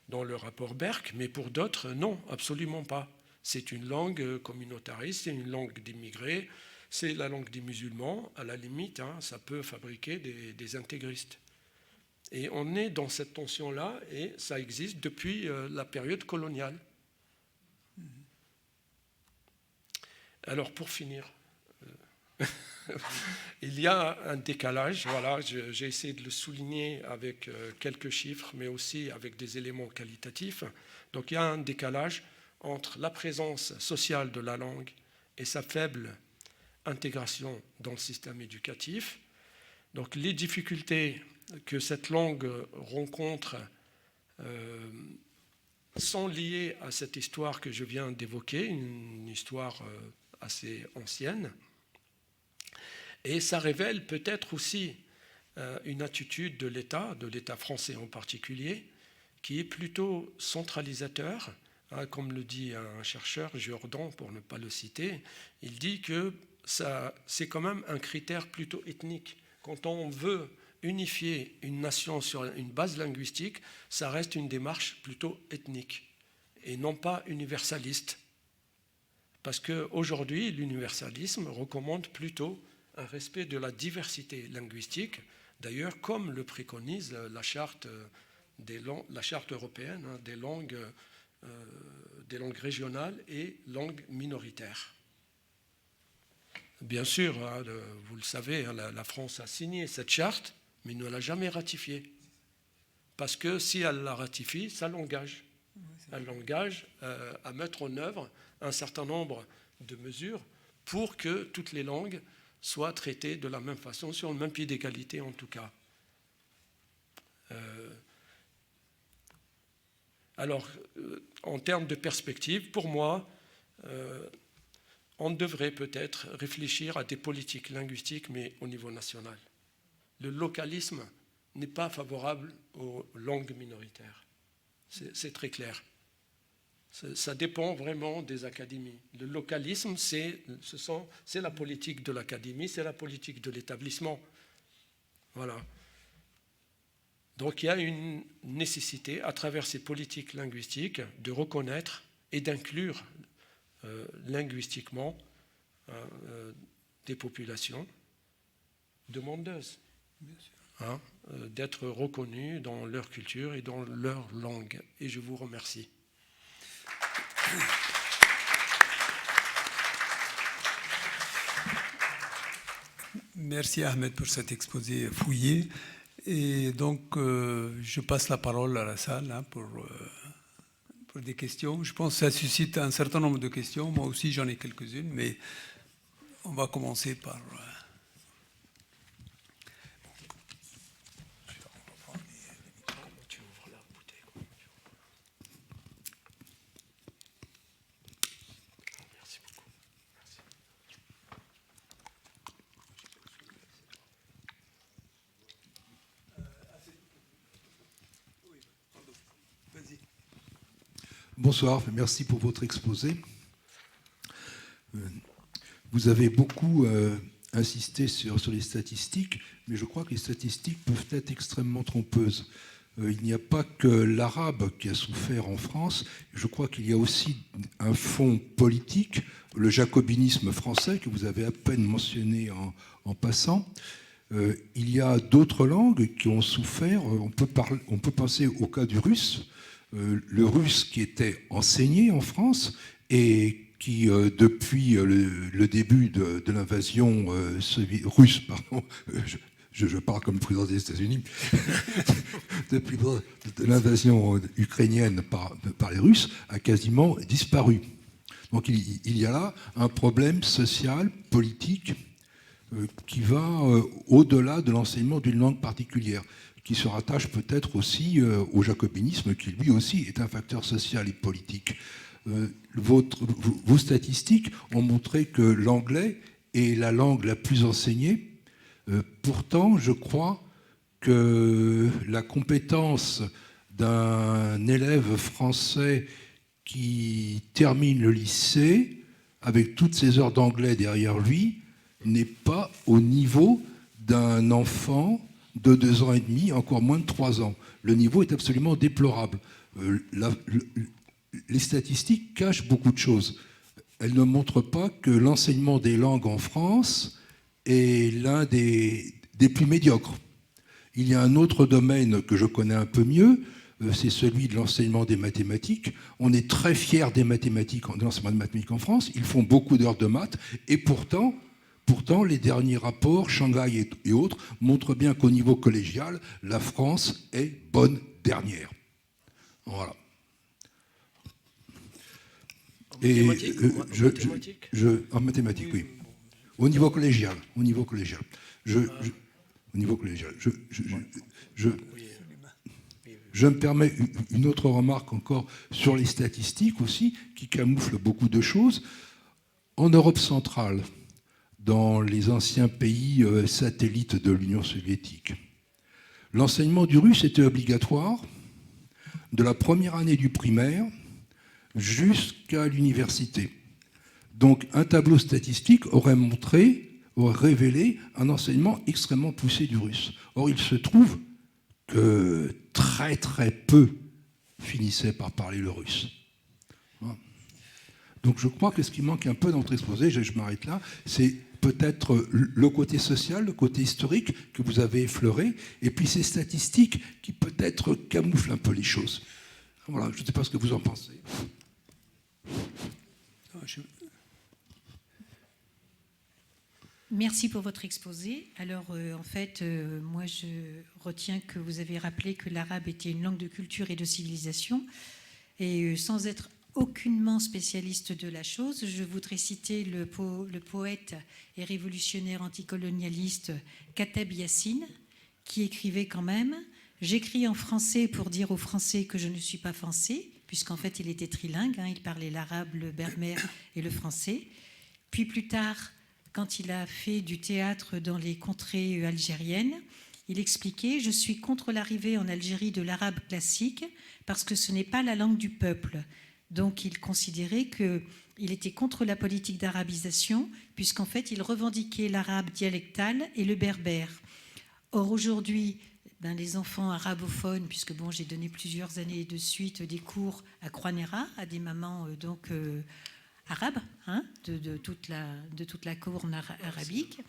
dans le rapport Berck, mais pour d'autres, non, absolument pas. C'est une langue communautariste, c'est une langue d'immigrés, c'est la langue des musulmans, à la limite, hein, ça peut fabriquer des intégristes. Et on est dans cette tension-là, et ça existe depuis la période coloniale. Alors, pour finir, il y a un décalage, voilà, j'ai essayé de le souligner avec quelques chiffres, mais aussi avec des éléments qualitatifs. Donc, il y a un décalage entre la présence sociale de la langue et sa faible intégration dans le système éducatif. Donc les difficultés que cette langue rencontre sont liées à cette histoire que je viens d'évoquer, une histoire assez ancienne. Et ça révèle peut-être aussi une attitude de l'État français en particulier, qui est plutôt centralisateur. Comme le dit un chercheur, Jourdan, pour ne pas le citer, il dit que c'est quand même un critère plutôt ethnique. Quand on veut unifier une nation sur une base linguistique, ça reste une démarche plutôt ethnique et non pas universaliste. Parce qu'aujourd'hui, l'universalisme recommande plutôt un respect de la diversité linguistique, d'ailleurs comme le préconise la charte européenne des langues régionales et langues minoritaires. Bien sûr, vous le savez, la France a signé cette charte, mais ne l'a jamais ratifiée. Parce que si elle la ratifie, ça l'engage. Elle l'engage à mettre en œuvre un certain nombre de mesures pour que toutes les langues soient traitées de la même façon, sur le même pied d'égalité en tout cas. Alors, en termes de perspective, pour moi, on devrait peut-être réfléchir à des politiques linguistiques, mais au niveau national. Le localisme n'est pas favorable aux langues minoritaires. C'est très clair. Ça dépend vraiment des académies. Le localisme, c'est la politique de l'académie, c'est la politique de l'établissement. Voilà. Donc il y a une nécessité, à travers ces politiques linguistiques, de reconnaître et d'inclure linguistiquement des populations demandeuses, hein, d'être reconnues dans leur culture et dans leur langue. Et je vous remercie. Merci Ahmed pour cet exposé fouillé. Et donc, je passe la parole à la salle hein, pour des questions. Je pense que ça suscite un certain nombre de questions. Moi aussi, j'en ai quelques-unes, mais on va commencer par... Bonsoir, merci pour votre exposé. Vous avez beaucoup insisté sur les statistiques, mais je crois que les statistiques peuvent être extrêmement trompeuses. Il n'y a pas que l'arabe qui a souffert en France, je crois qu'il y a aussi un fond politique, le jacobinisme français que vous avez à peine mentionné en passant. Il y a d'autres langues qui ont souffert, on peut penser au cas du russe, le russe qui était enseigné en France et qui, depuis le début de l'invasion russe, pardon, je parle comme le président des États-Unis, depuis l'invasion ukrainienne par les Russes, a quasiment disparu. Donc il y a là un problème social, politique, qui va au-delà de l'enseignement d'une langue particulière, qui se rattache peut-être aussi au jacobinisme, qui lui aussi est un facteur social et politique. Vos statistiques ont montré que l'anglais est la langue la plus enseignée. Pourtant, je crois que la compétence d'un élève français qui termine le lycée, avec toutes ses heures d'anglais derrière lui, n'est pas au niveau d'un enfant de 2 ans et demi, encore moins de 3 ans. Le niveau est absolument déplorable. Les statistiques cachent beaucoup de choses. Elles ne montrent pas que l'enseignement des langues en France est l'un des plus médiocres. Il y a un autre domaine que je connais un peu mieux, c'est celui de l'enseignement des mathématiques. On est très fiers des mathématiques, de l'enseignement des mathématiques en France. Ils font beaucoup d'heures de maths et pourtant, les derniers rapports, Shanghai et autres, montrent bien qu'au niveau collégial, la France est bonne dernière. Voilà. En mathématiques, oui. Au niveau collégial. Je me permets une autre remarque encore sur les statistiques aussi, qui camouflent beaucoup de choses. En Europe centrale, dans les anciens pays satellites de l'Union soviétique, l'enseignement du russe était obligatoire de la première année du primaire jusqu'à l'université. Donc un tableau statistique aurait révélé un enseignement extrêmement poussé du russe. Or, il se trouve que très très peu finissaient par parler le russe. Donc je crois que ce qui manque un peu dans votre exposé, je m'arrête là, c'est peut-être le côté social, le côté historique que vous avez effleuré, et puis ces statistiques qui peut-être camouflent un peu les choses. Voilà, je ne sais pas ce que vous en pensez. Merci pour votre exposé. Alors, en fait, moi, je retiens que vous avez rappelé que l'arabe était une langue de culture et de civilisation. Et sans être aucunement spécialiste de la chose, je voudrais citer le poète et révolutionnaire anticolonialiste Kateb Yassine, qui écrivait quand même « J'écris en français pour dire aux Français que je ne suis pas français, puisqu'en fait il était trilingue, il parlait l'arabe, le berbère et le français. Puis plus tard, quand il a fait du théâtre dans les contrées algériennes, il expliquait « Je suis contre l'arrivée en Algérie de l'arabe classique parce que ce n'est pas la langue du peuple ». Donc il considérait qu'il était contre la politique d'arabisation, puisqu'en fait il revendiquait l'arabe dialectal et le berbère. Or aujourd'hui, les enfants arabophones, puisque j'ai donné plusieurs années de suite des cours à Croix-Néra, à des mamans arabes, de toute la corne arabique.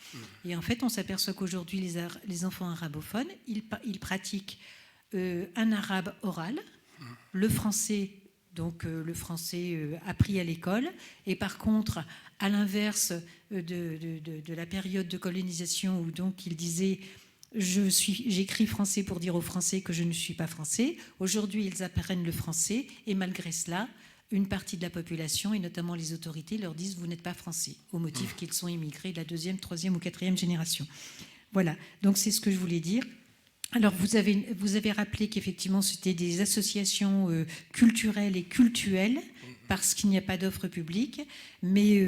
Et en fait, on s'aperçoit qu'aujourd'hui, les enfants arabophones, ils pratiquent un arabe oral, le français, le français appris à l'école, et par contre, à l'inverse de la période de colonisation où donc ils disaient j'écris français pour dire aux Français que je ne suis pas français. Aujourd'hui, ils apprennent le français, et malgré cela, une partie de la population, et notamment les autorités, leur disent « vous n'êtes pas français », au motif qu'ils sont immigrés de la 2e, 3e ou 4e génération. Voilà, donc c'est ce que je voulais dire. Alors, vous avez rappelé qu'effectivement, c'était des associations culturelles et cultuelles, parce qu'il n'y a pas d'offre publique, mais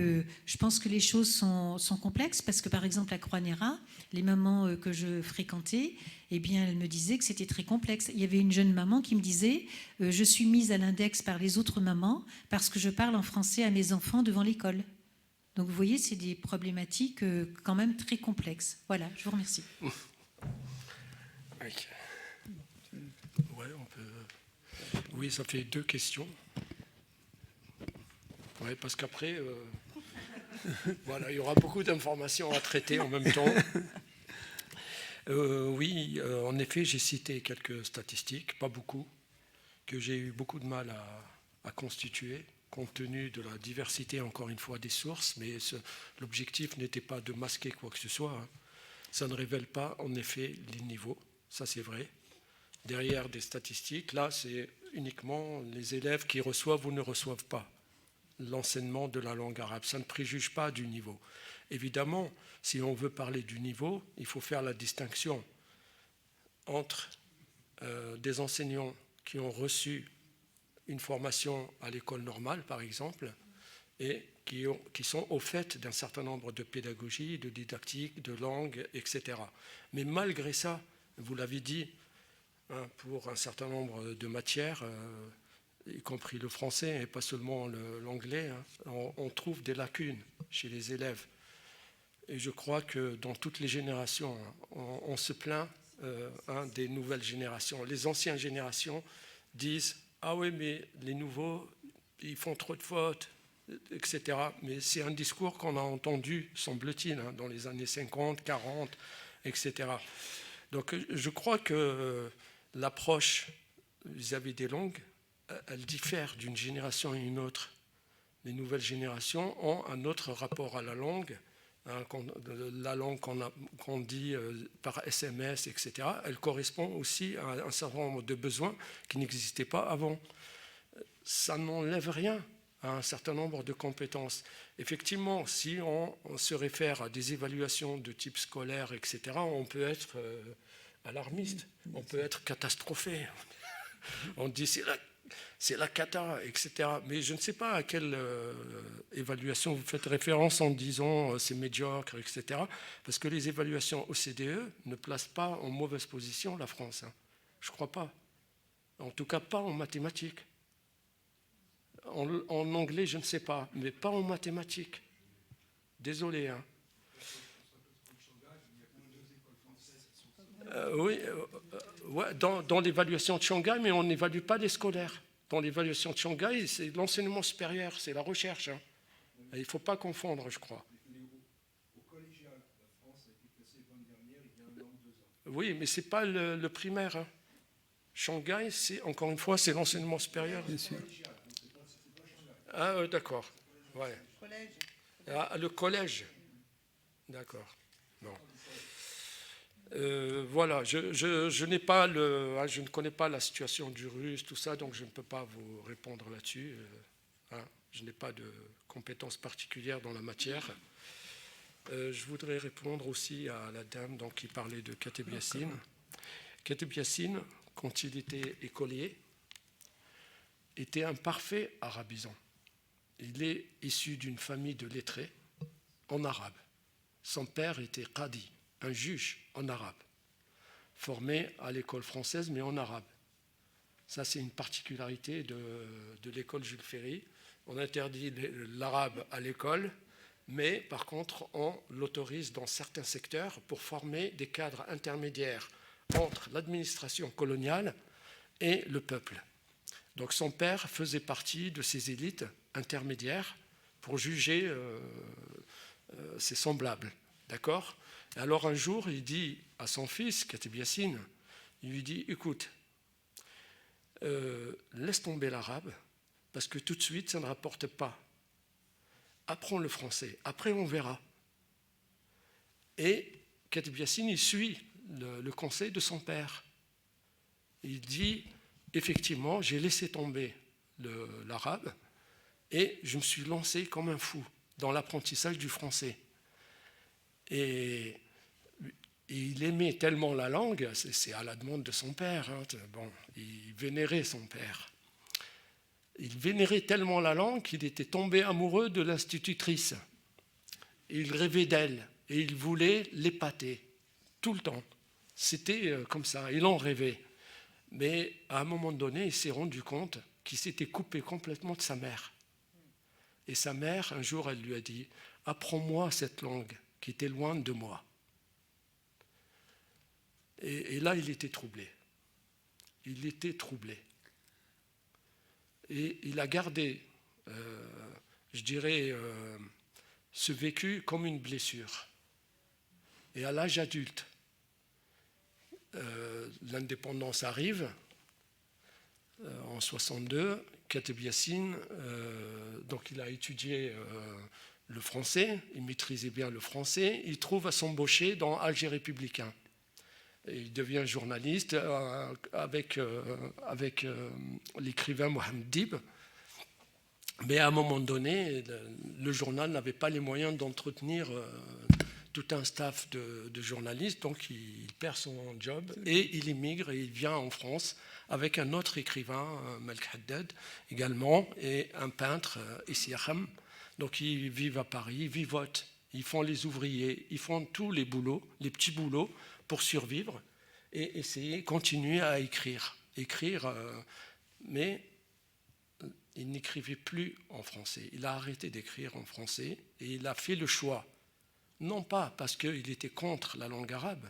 je pense que les choses sont complexes, parce que par exemple à Croix-Néra, les mamans que je fréquentais, eh bien, elles me disaient que c'était très complexe. Il y avait une jeune maman qui me disait « Je suis mise à l'index par les autres mamans parce que je parle en français à mes enfants devant l'école ». Donc vous voyez, c'est des problématiques quand même très complexes. Voilà, je vous remercie. Ouais, on peut... Oui, ça fait 2 questions. Oui, parce qu'après, voilà, il y aura beaucoup d'informations à traiter en même temps. Oui, en effet, j'ai cité quelques statistiques, pas beaucoup, que j'ai eu beaucoup de mal à constituer, compte tenu de la diversité, encore une fois, des sources, mais l'objectif n'était pas de masquer quoi que ce soit. Ça ne révèle pas, en effet, les niveaux, ça c'est vrai. Derrière des statistiques, là, c'est uniquement les élèves qui reçoivent ou ne reçoivent pas l'enseignement de la langue arabe. Ça ne préjuge pas du niveau. Évidemment, si on veut parler du niveau, il faut faire la distinction entre des enseignants qui ont reçu une formation à l'école normale, par exemple, et qui sont au fait d'un certain nombre de pédagogies, de didactique, de langue, etc. Mais malgré ça, vous l'avez dit, pour un certain nombre de matières, y compris le français et pas seulement l'anglais, on trouve des lacunes chez les élèves. Et je crois que dans toutes les générations, on se plaint des nouvelles générations. Les anciennes générations disent « Ah oui, mais les nouveaux, ils font trop de fautes, etc. » Mais c'est un discours qu'on a entendu, semble-t-il, dans les années 50, 40, etc. Donc je crois que l'approche vis-à-vis des langues, elle diffère d'une génération à une autre. Les nouvelles générations ont un autre rapport à la langue. La langue qu'on dit par SMS, etc., elle correspond aussi à un certain nombre de besoins qui n'existaient pas avant. Ça n'enlève rien à un certain nombre de compétences. Effectivement, si on se réfère à des évaluations de type scolaire, etc., on peut être alarmiste, on peut être catastrophé. On dit c'est la cata, etc. Mais je ne sais pas à quelle évaluation vous faites référence en disant c'est médiocre, etc. Parce que les évaluations OCDE ne placent pas en mauvaise position la France. Je ne crois pas. En tout cas, pas en mathématiques. En anglais, je ne sais pas, mais pas en mathématiques. Désolé. Oui, ouais, dans l'évaluation de Shanghai, mais on n'évalue pas les scolaires. Dans l'évaluation de Shanghai, c'est l'enseignement supérieur, c'est la recherche. Il ne faut pas confondre, je crois. Oui, mais ce n'est pas le primaire. Shanghai, encore une fois, c'est l'enseignement supérieur. Bien sûr. Ah, d'accord. Ouais. Le collège. D'accord. Non. Voilà, je ne connais pas la situation du russe, tout ça, donc je ne peux pas vous répondre là-dessus. Je n'ai pas de compétences particulières dans la matière. Je voudrais répondre aussi à la dame qui parlait de Kateb Yassine. Kateb Yassine, quand il était écolier, était un parfait arabisant. Il est issu d'une famille de lettrés en arabe. Son père était qadi, un juge en arabe, formé à l'école française mais en arabe. Ça, c'est une particularité de l'école Jules Ferry. On interdit l'arabe à l'école, mais par contre, on l'autorise dans certains secteurs pour former des cadres intermédiaires entre l'administration coloniale et le peuple. Donc son père faisait partie de ces élites intermédiaires pour juger ses semblables. D'accord ? Alors un jour, il dit à son fils, Katib Yassine, il lui dit, écoute, laisse tomber l'arabe, parce que tout de suite, ça ne rapporte pas. Apprends le français, après on verra. Et Katib Yassine, il suit le conseil de son père. Il dit, effectivement, j'ai laissé tomber l'arabe et je me suis lancé comme un fou dans l'apprentissage du français. Et il aimait tellement la langue, c'est à la demande de son père, hein, bon, il vénérait son père. Il vénérait tellement la langue qu'il était tombé amoureux de l'institutrice. Il rêvait d'elle et il voulait l'épater tout le temps. C'était comme ça, il en rêvait. Mais à un moment donné, il s'est rendu compte qu'il s'était coupé complètement de sa mère. Et sa mère, un jour, elle lui a dit « Apprends-moi cette langue qui était loin de moi. » Et là, il était troublé. Il était troublé. Et il a gardé, je dirais, ce vécu comme une blessure. Et à l'âge adulte, l'indépendance arrive en 62. Katib Yassine, donc il a étudié le français, il maîtrisait bien le français, il trouve à s'embaucher dans Alger Républicain. Et il devient journaliste avec l'écrivain Mohamed Dib. Mais à un moment donné, le journal n'avait pas les moyens d'entretenir tout un staff de journalistes, donc il perd son job et il immigre et il vient en France avec un autre écrivain, Malk Haddad également, et un peintre, Issi Akham. Donc ils vivent à Paris, ils vivotent, ils font les ouvriers, ils font tous les boulots, les petits boulots pour survivre et essayer, continuer à écrire. Mais il n'écrivait plus en français. Il a arrêté d'écrire en français et il a fait le choix, non pas parce qu'il était contre la langue arabe,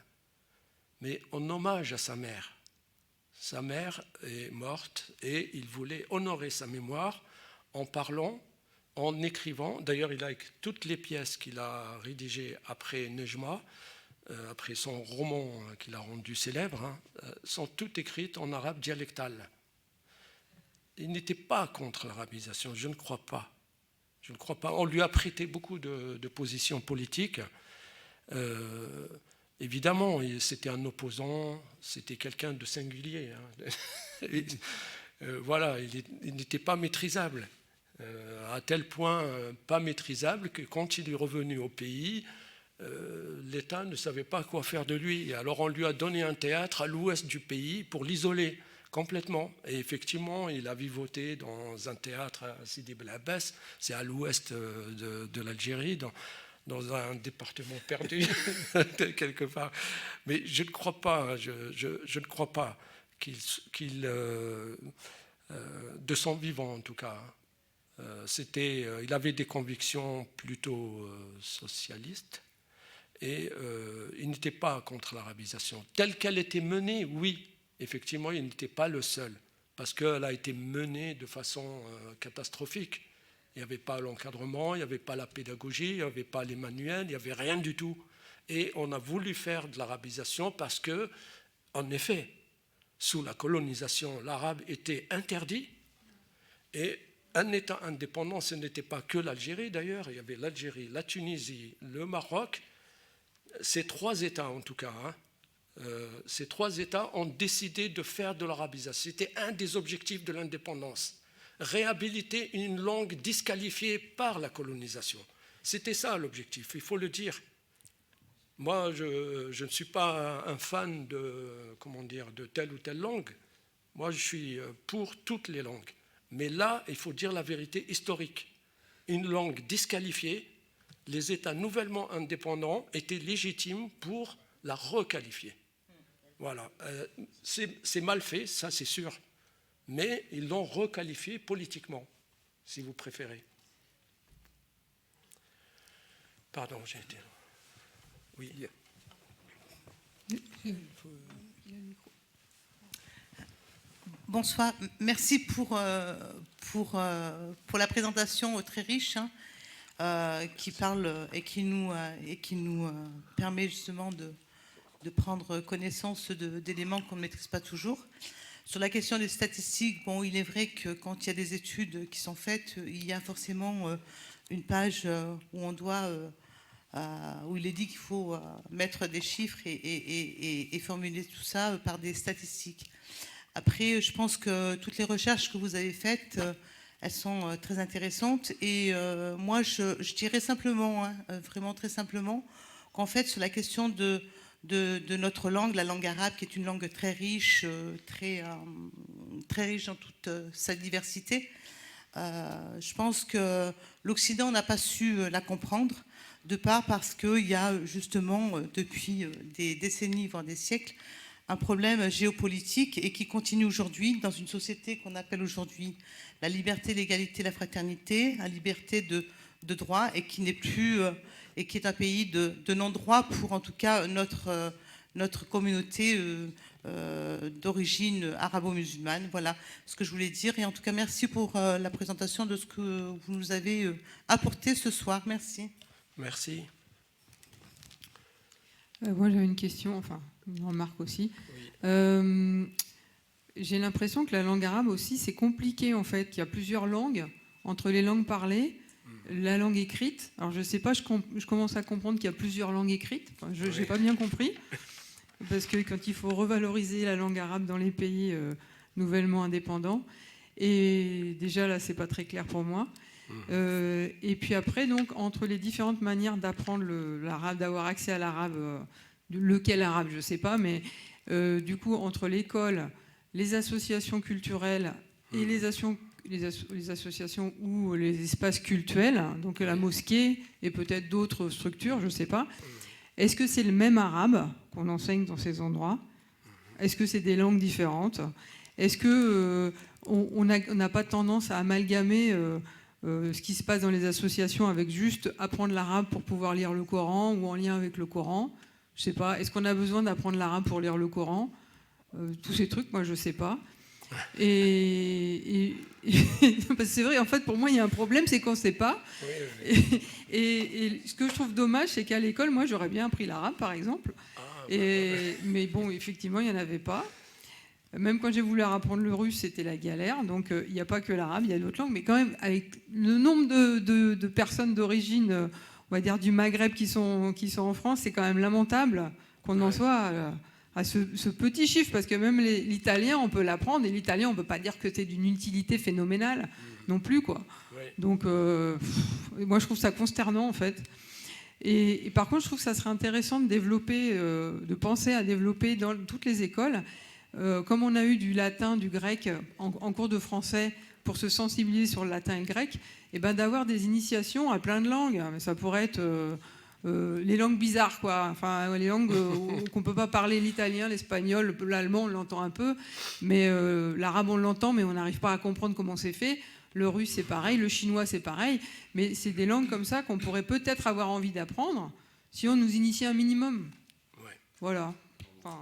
mais en hommage à sa mère. Sa mère est morte et il voulait honorer sa mémoire en parlant, en écrivant. D'ailleurs, il a écrit toutes les pièces qu'il a rédigées après Nejma, après son roman qu'il a rendu célèbre, sont toutes écrites en arabe dialectal. Il n'était pas contre l'arabisation, je ne crois pas. Je ne crois pas. On lui a prêté beaucoup de positions politiques. Évidemment, c'était un opposant, c'était quelqu'un de singulier. Voilà, il n'était pas maîtrisable. À tel point pas maîtrisable que quand il est revenu au pays, l'État ne savait pas quoi faire de lui. Et alors on lui a donné un théâtre à l'ouest du pays pour l'isoler complètement. Et effectivement, il a vivoté dans un théâtre à Sidi Bel Abbès, c'est à l'ouest de l'Algérie, dans un département perdu quelque part. Mais je ne crois pas, je ne crois pas qu'il de son vivant en tout cas, il avait des convictions plutôt socialistes et il n'était pas contre l'arabisation. Telle qu'elle était menée, oui, effectivement, il n'était pas le seul, parce qu'elle a été menée de façon catastrophique. Il n'y avait pas l'encadrement, il n'y avait pas la pédagogie, il n'y avait pas les manuels, il n'y avait rien du tout. Et on a voulu faire de l'arabisation parce que, en effet, sous la colonisation, l'arabe était interdit. Et un État indépendant, ce n'était pas que l'Algérie d'ailleurs, il y avait l'Algérie, la Tunisie, le Maroc. Ces trois États en tout cas, ces trois États ont décidé de faire de l'arabisation. C'était un des objectifs de l'indépendance. Réhabiliter une langue disqualifiée par la colonisation. C'était ça l'objectif, il faut le dire. Moi, je ne suis pas un fan de telle ou telle langue. Moi, je suis pour toutes les langues. Mais là, il faut dire la vérité historique. Une langue disqualifiée, les États nouvellement indépendants étaient légitimes pour la requalifier. Voilà. C'est mal fait, ça c'est sûr. Mais ils l'ont requalifiée politiquement, si vous préférez. Pardon, j'ai été... Oui. Bonsoir, merci pour la présentation très riche qui parle et qui nous permet justement de prendre connaissance d'éléments qu'on ne maîtrise pas toujours. Sur la question des statistiques, bon, il est vrai que quand il y a des études qui sont faites, il y a forcément une page où on doit, où il est dit qu'il faut mettre des chiffres et formuler tout ça par des statistiques. Après, je pense que toutes les recherches que vous avez faites, elles sont très intéressantes. Et moi, je dirais simplement, vraiment très simplement, qu'en fait, sur la question de notre langue, la langue arabe, qui est une langue très riche, très riche dans toute sa diversité, je pense que l'Occident n'a pas su la comprendre, parce qu'il y a justement, depuis des décennies, voire des siècles, un problème géopolitique et qui continue aujourd'hui dans une société qu'on appelle aujourd'hui la liberté, l'égalité, la fraternité, la liberté de droit, et qui n'est plus et qui est un pays de non-droit pour en tout cas notre communauté d'origine arabo-musulmane. Voilà ce que je voulais dire. Et en tout cas, merci pour la présentation de ce que vous nous avez apporté ce soir. Merci. Merci. Moi, j'avais une question, enfin, une remarque aussi. Oui. J'ai l'impression que la langue arabe aussi, c'est compliqué, en fait, qu'il y a plusieurs langues, entre les langues parlées, la langue écrite. Alors, je ne sais pas, je commence à comprendre qu'il y a plusieurs langues écrites. Enfin, je n'ai pas bien compris. Parce que quand il faut revaloriser la langue arabe dans les pays nouvellement indépendants, et déjà, là, ce n'est pas très clair pour moi. Et puis après, donc, entre les différentes manières d'apprendre l'arabe, d'avoir accès à l'arabe, lequel arabe, je ne sais pas, mais du coup, entre l'école, les associations culturelles et les associations ou les espaces cultuels, donc la mosquée et peut-être d'autres structures, je ne sais pas, est-ce que c'est le même arabe qu'on enseigne dans ces endroits? Est-ce que c'est des langues différentes? Est-ce qu'on n'a pas tendance à amalgamer ce qui se passe dans les associations avec juste apprendre l'arabe pour pouvoir lire le Coran ou en lien avec le Coran? Je sais pas. Est-ce qu'on a besoin d'apprendre l'arabe pour lire le Coran? Tous ces trucs, moi, je sais pas. Et c'est vrai, en fait, pour moi, il y a un problème, c'est qu'on ne sait pas. Oui. Et ce que je trouve dommage, c'est qu'à l'école, moi, j'aurais bien appris l'arabe, par exemple. Mais bon, effectivement, il n'y en avait pas. Même quand j'ai voulu apprendre le russe, c'était la galère. Donc, il n'y a pas que l'arabe, il y a d'autres langues. Mais quand même, avec le nombre de personnes d'origine, on va dire du Maghreb qui sont en France, c'est quand même lamentable qu'on en soit à ce petit chiffre. Parce que même l'italien, on peut l'apprendre. Et l'italien, on ne peut pas dire que c'est d'une utilité phénoménale non plus, quoi. Donc, moi, je trouve ça consternant, en fait. Et par contre, je trouve que ça serait intéressant de développer, de penser à développer dans toutes les écoles, comme on a eu du latin, du grec en cours de français pour se sensibiliser sur le latin et le grec, et ben d'avoir des initiations à plein de langues. Ça pourrait être les langues bizarres, quoi. Enfin, les langues qu'on ne peut pas parler, l'italien, l'espagnol, l'allemand, on l'entend un peu, mais l'arabe, on l'entend, mais on n'arrive pas à comprendre comment c'est fait. Le russe, c'est pareil, le chinois, c'est pareil. Mais c'est des langues comme ça qu'on pourrait peut-être avoir envie d'apprendre si on nous initiait un minimum. Ouais. Voilà. Enfin...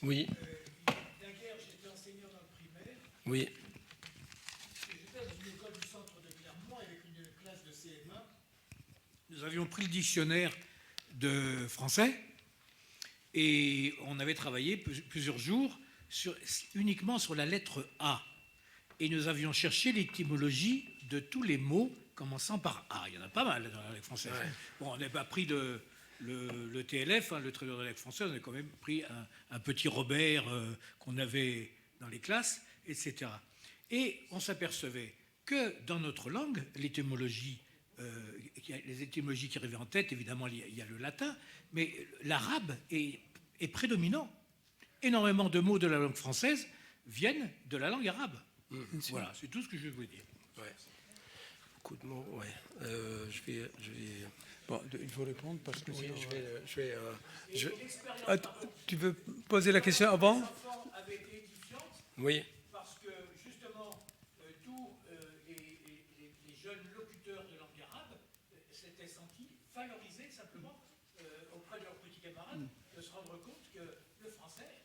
Oui. Naguère, j'étais enseignant dans le primaire. Oui. J'étais dans une école du centre de Clermont avec une classe de CM1. Nous avions pris le dictionnaire de français et on avait travaillé plusieurs jours uniquement sur la lettre A. Et nous avions cherché l'étymologie de tous les mots commençant par A. Il y en a pas mal dans la langue française. Ouais. Bon, on n'a pas pris le TLF, le trésor de la langue française, on a quand même pris un petit Robert qu'on avait dans les classes, etc. Et on s'apercevait que dans notre langue, l'étymologie, les étymologies qui arrivaient en tête, évidemment, il y a le latin, mais l'arabe est prédominant. énormément de mots de la langue française viennent de la langue arabe. Voilà, c'est tout ce que je veux dire. Ouais. Beaucoup de mots, ouais. Je vais... Bon, il faut répondre parce que Oui, sinon, je vais tu veux poser la question avant? Oui. Parce que justement, tous les jeunes locuteurs de langue arabe s'étaient sentis valorisés simplement auprès de leurs petits camarades, de se rendre compte que le français,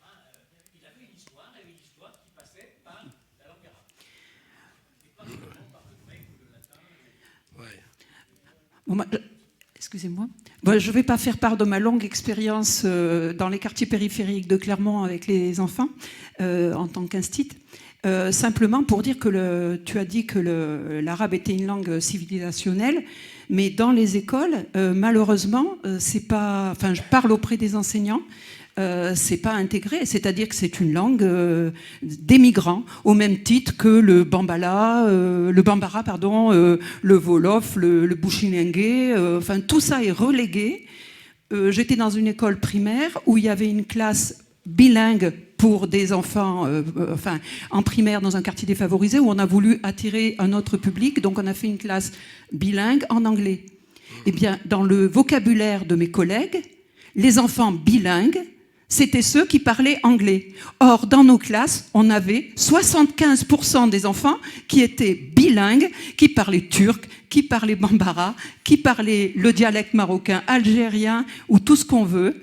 il avait une histoire, et une histoire qui passait par la langue arabe. Et pas seulement par le grec ou le latin. Ouais. Bon, excusez-moi. Bon, je ne vais pas faire part de ma longue expérience dans les quartiers périphériques de Clermont avec les enfants en tant qu'instit. Simplement pour dire que tu as dit que l'arabe était une langue civilisationnelle, mais dans les écoles, malheureusement, c'est pas. Enfin, je parle auprès des enseignants. C'est pas intégré, c'est-à-dire que c'est une langue des migrants, au même titre que le bambara, le wolof, le bushinengue, enfin tout ça est relégué. J'étais dans une école primaire où il y avait une classe bilingue pour des enfants, en primaire dans un quartier défavorisé, où on a voulu attirer un autre public, donc on a fait une classe bilingue en anglais. Eh bien, dans le vocabulaire de mes collègues, les enfants bilingues, c'était ceux qui parlaient anglais. Or, dans nos classes, on avait 75% des enfants qui étaient bilingues, qui parlaient turc, qui parlaient bambara, qui parlaient le dialecte marocain, algérien ou tout ce qu'on veut.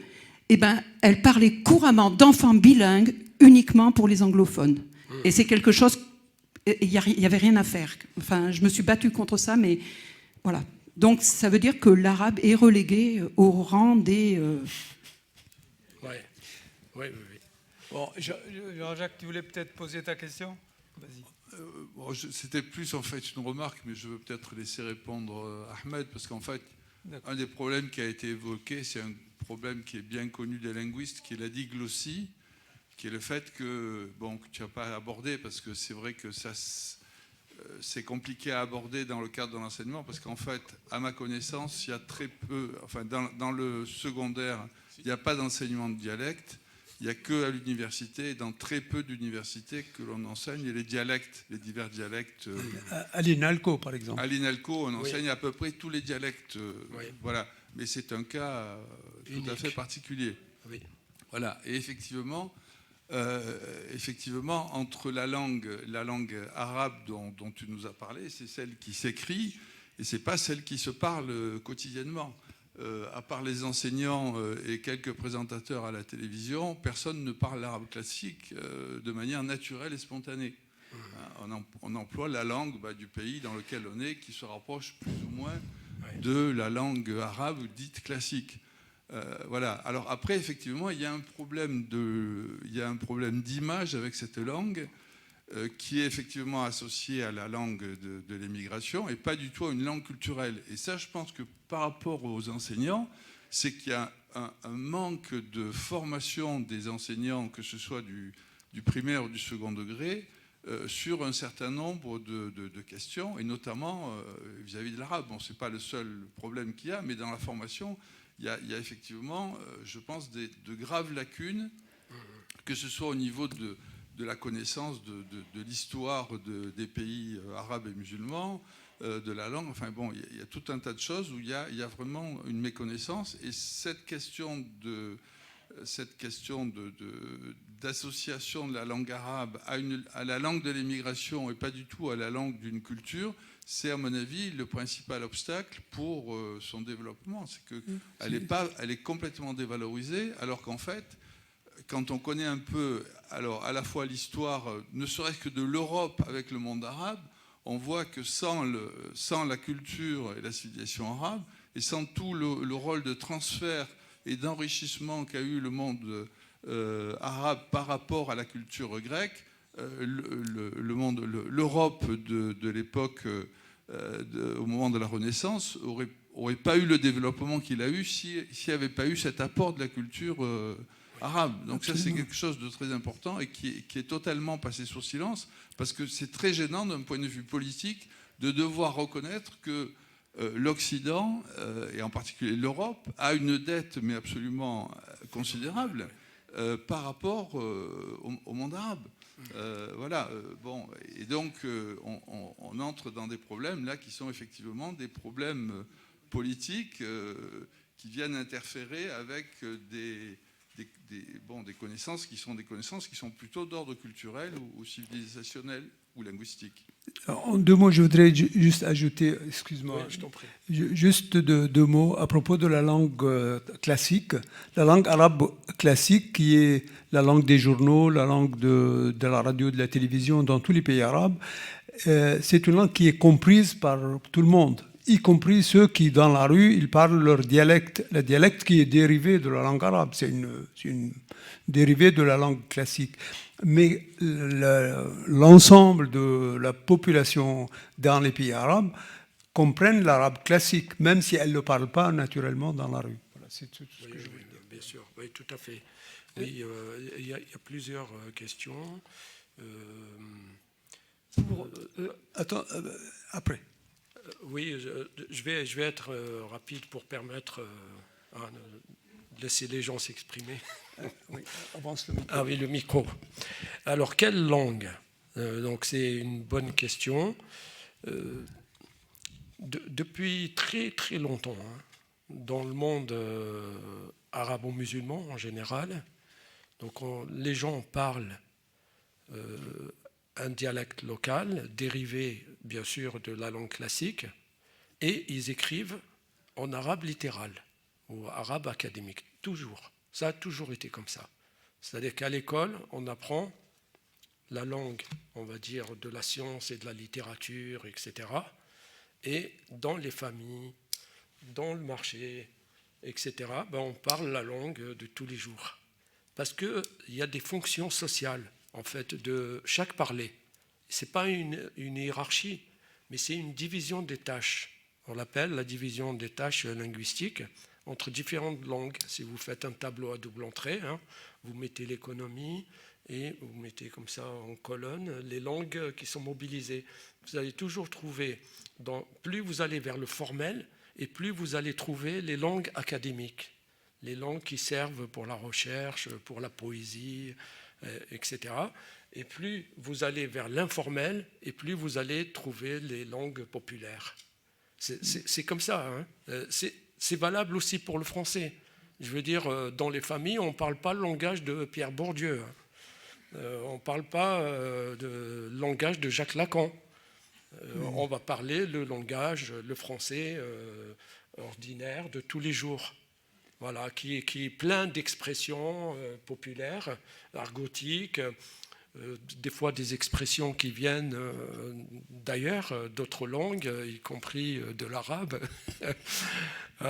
Eh bien, elles parlaient couramment d'enfants bilingues uniquement pour les anglophones. Et c'est quelque chose... Il n'y avait rien à faire. Enfin, je me suis battue contre ça, mais voilà. Donc, ça veut dire que l'arabe est relégué au rang des... Oui. Bon, Jean-Jacques, tu voulais peut-être poser ta question? Vas-y. Bon, c'était plus en fait une remarque, mais je veux peut-être laisser répondre Ahmed, parce qu'en fait, un des problèmes qui a été évoqué, c'est un problème qui est bien connu des linguistes, qui est la diglossie, qui est le fait que tu n'as pas abordé, parce que c'est vrai que ça, c'est compliqué à aborder dans le cadre de l'enseignement, parce qu'en fait, à ma connaissance, il y a très peu, enfin dans le secondaire, il n'y a pas d'enseignement de dialecte. Il n'y a qu'à l'université, et dans très peu d'universités, que l'on enseigne les dialectes, les divers dialectes. À l'INALCO, par exemple. À l'INALCO, on enseigne à peu près tous les dialectes. Voilà. Mais c'est un cas tout à fait particulier. Oui. Voilà. Et effectivement, entre la langue arabe dont tu nous as parlé, c'est celle qui s'écrit, et ce n'est pas celle qui se parle quotidiennement. À part les enseignants et quelques présentateurs à la télévision, personne ne parle l'arabe classique de manière naturelle et spontanée. On emploie la langue du pays dans lequel on est, qui se rapproche plus ou moins de la langue arabe dite classique. Voilà. Alors après, effectivement, il y a un problème d'image avec cette langue qui est effectivement associée à la langue de l'émigration et pas du tout à une langue culturelle. Et ça, je pense que par rapport aux enseignants, c'est qu'il y a un manque de formation des enseignants, que ce soit du primaire ou du second degré, sur un certain nombre de questions, et notamment vis-à-vis de l'arabe. Bon, ce n'est pas le seul problème qu'il y a, mais dans la formation, il y a effectivement, je pense, de graves lacunes, que ce soit au niveau de la connaissance de l'histoire des pays arabes et musulmans, de la langue. Enfin bon, il y a tout un tas de choses où il y a vraiment une méconnaissance. Et cette question d'association de la langue arabe à la langue de l'émigration et pas du tout à la langue d'une culture, c'est à mon avis le principal obstacle pour son développement. C'est qu'elle est complètement dévalorisée, alors qu'en fait, quand on connaît un peu, alors à la fois l'histoire, ne serait-ce que de l'Europe avec le monde arabe, on voit que sans la culture et la civilisation arabe, et sans tout le rôle de transfert et d'enrichissement qu'a eu le monde arabe par rapport à la culture grecque, l'Europe de l'époque, au moment de la Renaissance, aurait pas eu le développement qu'il a eu s'il n'y avait pas eu cet apport de la culture arabe. Donc ça, c'est quelque chose de très important et qui est totalement passé sous silence, parce que c'est très gênant d'un point de vue politique de devoir reconnaître que l'Occident, et en particulier l'Europe, a une dette mais absolument considérable par rapport au monde arabe. Voilà. Bon, et donc, on entre dans des problèmes là qui sont effectivement des problèmes politiques qui viennent interférer avec des connaissances qui sont plutôt d'ordre culturel ou civilisationnel ou linguistique. Alors, en 2 mots, je voudrais juste ajouter, excuse-moi, Oui, je t'en prie. juste 2 mots à propos de la langue classique. La langue arabe classique, qui est la langue des journaux, la langue de la radio, de la télévision dans tous les pays arabes, c'est une langue qui est comprise par tout le monde, y compris ceux qui, dans la rue, ils parlent leur dialecte. Le dialecte qui est dérivé de la langue arabe, c'est une dérivée de la langue classique. Mais l'ensemble de la population dans les pays arabes comprennent l'arabe classique, même si elle ne le parle pas naturellement dans la rue. Voilà, c'est tout ce que je veux dire. Bien sûr, oui, tout à fait. Oui, il y a plusieurs questions. Attends, après. Oui, je vais être rapide pour permettre de laisser les gens s'exprimer. Oui, avance le micro. Ah oui, le micro. Alors, quelle langue? Donc, c'est une bonne question. Depuis très très longtemps, dans le monde arabo-musulman en général, donc les gens parlent un dialecte local, dérivé bien sûr de la langue classique, et ils écrivent en arabe littéral ou arabe académique, toujours. Ça a toujours été comme ça. C'est-à-dire qu'à l'école, on apprend la langue, on va dire, de la science et de la littérature, etc. Et dans les familles, dans le marché, etc., on parle la langue de tous les jours. Parce qu'il y a des fonctions sociales, en fait, de chaque parler. Ce n'est pas une hiérarchie, mais c'est une division des tâches. On l'appelle la division des tâches linguistiques entre différentes langues. Si vous faites un tableau à double entrée, vous mettez l'économie et vous mettez comme ça en colonne les langues qui sont mobilisées. Vous allez toujours trouver, plus vous allez vers le formel, et plus vous allez trouver les langues académiques, les langues qui servent pour la recherche, pour la poésie, etc. Et plus vous allez vers l'informel, et plus vous allez trouver les langues populaires. C'est comme ça. C'est valable aussi pour le français. Je veux dire, dans les familles, on ne parle pas le langage de Pierre Bourdieu. On ne parle pas le langage de Jacques Lacan. On va parler le langage, le français ordinaire de tous les jours. Voilà, qui est plein d'expressions populaires, argotiques, des fois des expressions qui viennent d'ailleurs, d'autres langues, y compris de l'arabe.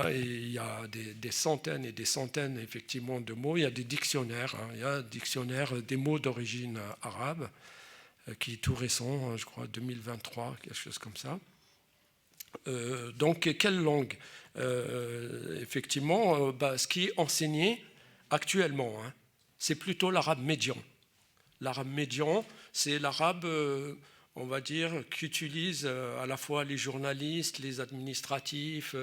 Il y a des centaines et des centaines, effectivement, de mots. Il y a des dictionnaires. Il y a un dictionnaire des mots d'origine arabe, qui est tout récent, je crois, 2023, quelque chose comme ça. Donc, quelle langue? Effectivement, ce qui est enseigné actuellement, c'est plutôt l'arabe médian. L'arabe médian, c'est l'arabe, on va dire, qu'utilisent à la fois les journalistes, les administratifs,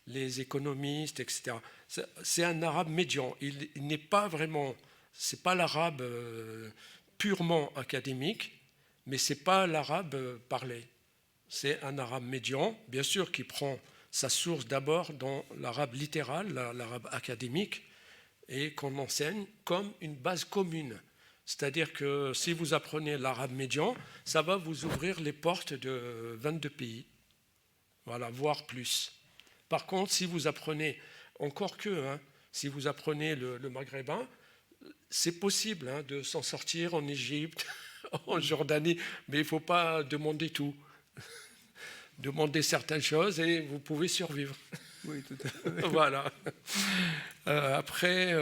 les économistes, etc. C'est un arabe médian. Il n'est pas vraiment, c'est pas l'arabe purement académique, mais c'est pas l'arabe parlé. C'est un arabe médian, bien sûr, qui prend sa source d'abord dans l'arabe littéral, l'arabe académique, et qu'on enseigne comme une base commune. C'est-à-dire que si vous apprenez l'arabe médian, ça va vous ouvrir les portes de 22 pays, voilà, voire plus. Par contre, si vous apprenez, encore que, si vous apprenez le maghrébin, c'est possible de s'en sortir en Égypte, en Jordanie, mais il ne faut pas demander tout. Demandez certaines choses et vous pouvez survivre. Oui, tout à fait. Voilà. Après...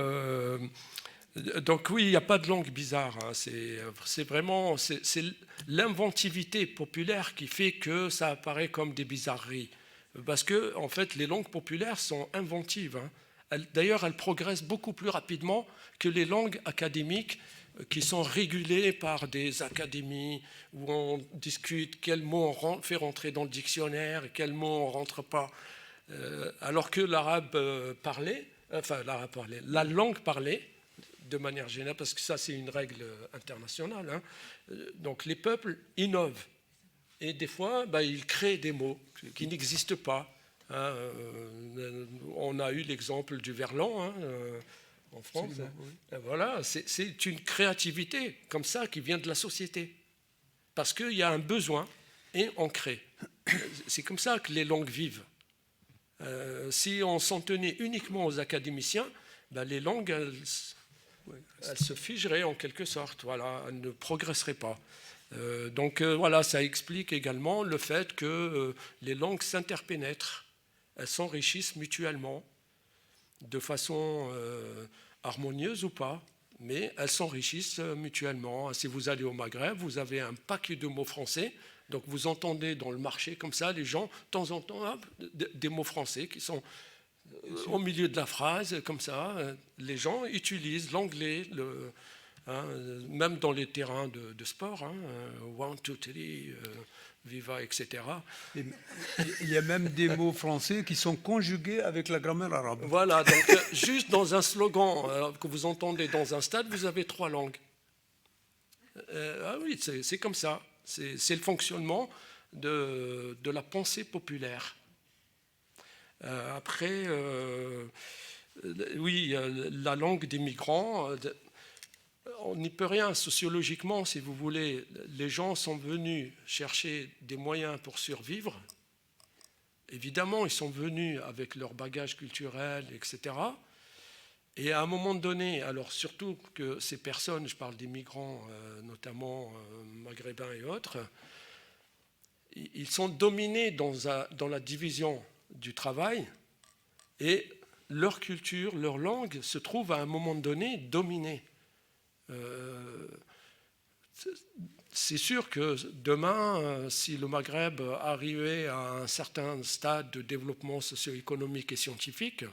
donc oui, il n'y a pas de langue bizarre. C'est vraiment c'est l'inventivité populaire qui fait que ça apparaît comme des bizarreries. Parce que en fait, les langues populaires sont inventives. D'ailleurs, elles progressent beaucoup plus rapidement que les langues académiques qui sont régulées par des académies où on discute quels mots on fait rentrer dans le dictionnaire et quels mots on ne rentre pas. Alors que l'arabe parlé, la langue parlée, de manière générale, parce que ça c'est une règle internationale, hein. Donc les peuples innovent. Et des fois, ils créent des mots qui n'existent pas. Hein. On a eu l'exemple du verlan, hein, en France. Oui. Voilà, c'est une créativité comme ça qui vient de la société. Parce qu'il y a un besoin et on crée. C'est comme ça que les langues vivent. Si on s'en tenait uniquement aux académiciens, les langues, elles se figeraient en quelque sorte. Voilà, elles ne progresseraient pas. Donc voilà, ça explique également le fait que les langues s'interpénètrent, elles s'enrichissent mutuellement, de façon harmonieuse ou pas, mais elles s'enrichissent mutuellement. Si vous allez au Maghreb, vous avez un paquet de mots français, donc vous entendez dans le marché comme ça, les gens, de temps en temps, hop, des mots français qui sont au milieu de la phrase, comme ça. Les gens utilisent l'anglais, même dans les terrains de sport, hein, one, two, three, viva, etc. Il y a même des mots français qui sont conjugués avec la grammaire arabe. Voilà, donc juste dans un slogan que vous entendez dans un stade, vous avez 3 langues. Ah oui, c'est comme ça. C'est le fonctionnement de la pensée populaire. Après, oui, la langue des migrants, on n'y peut rien. Sociologiquement, si vous voulez, les gens sont venus chercher des moyens pour survivre. Évidemment, ils sont venus avec leur bagage culturel, etc. Et à un moment donné, alors surtout que ces personnes, je parle des migrants, notamment maghrébins et autres, ils sont dominés dans la division du travail et leur culture, leur langue se trouve à un moment donné dominée. C'est sûr que demain, si le Maghreb arrivait à un certain stade de développement socio-économique et scientifique,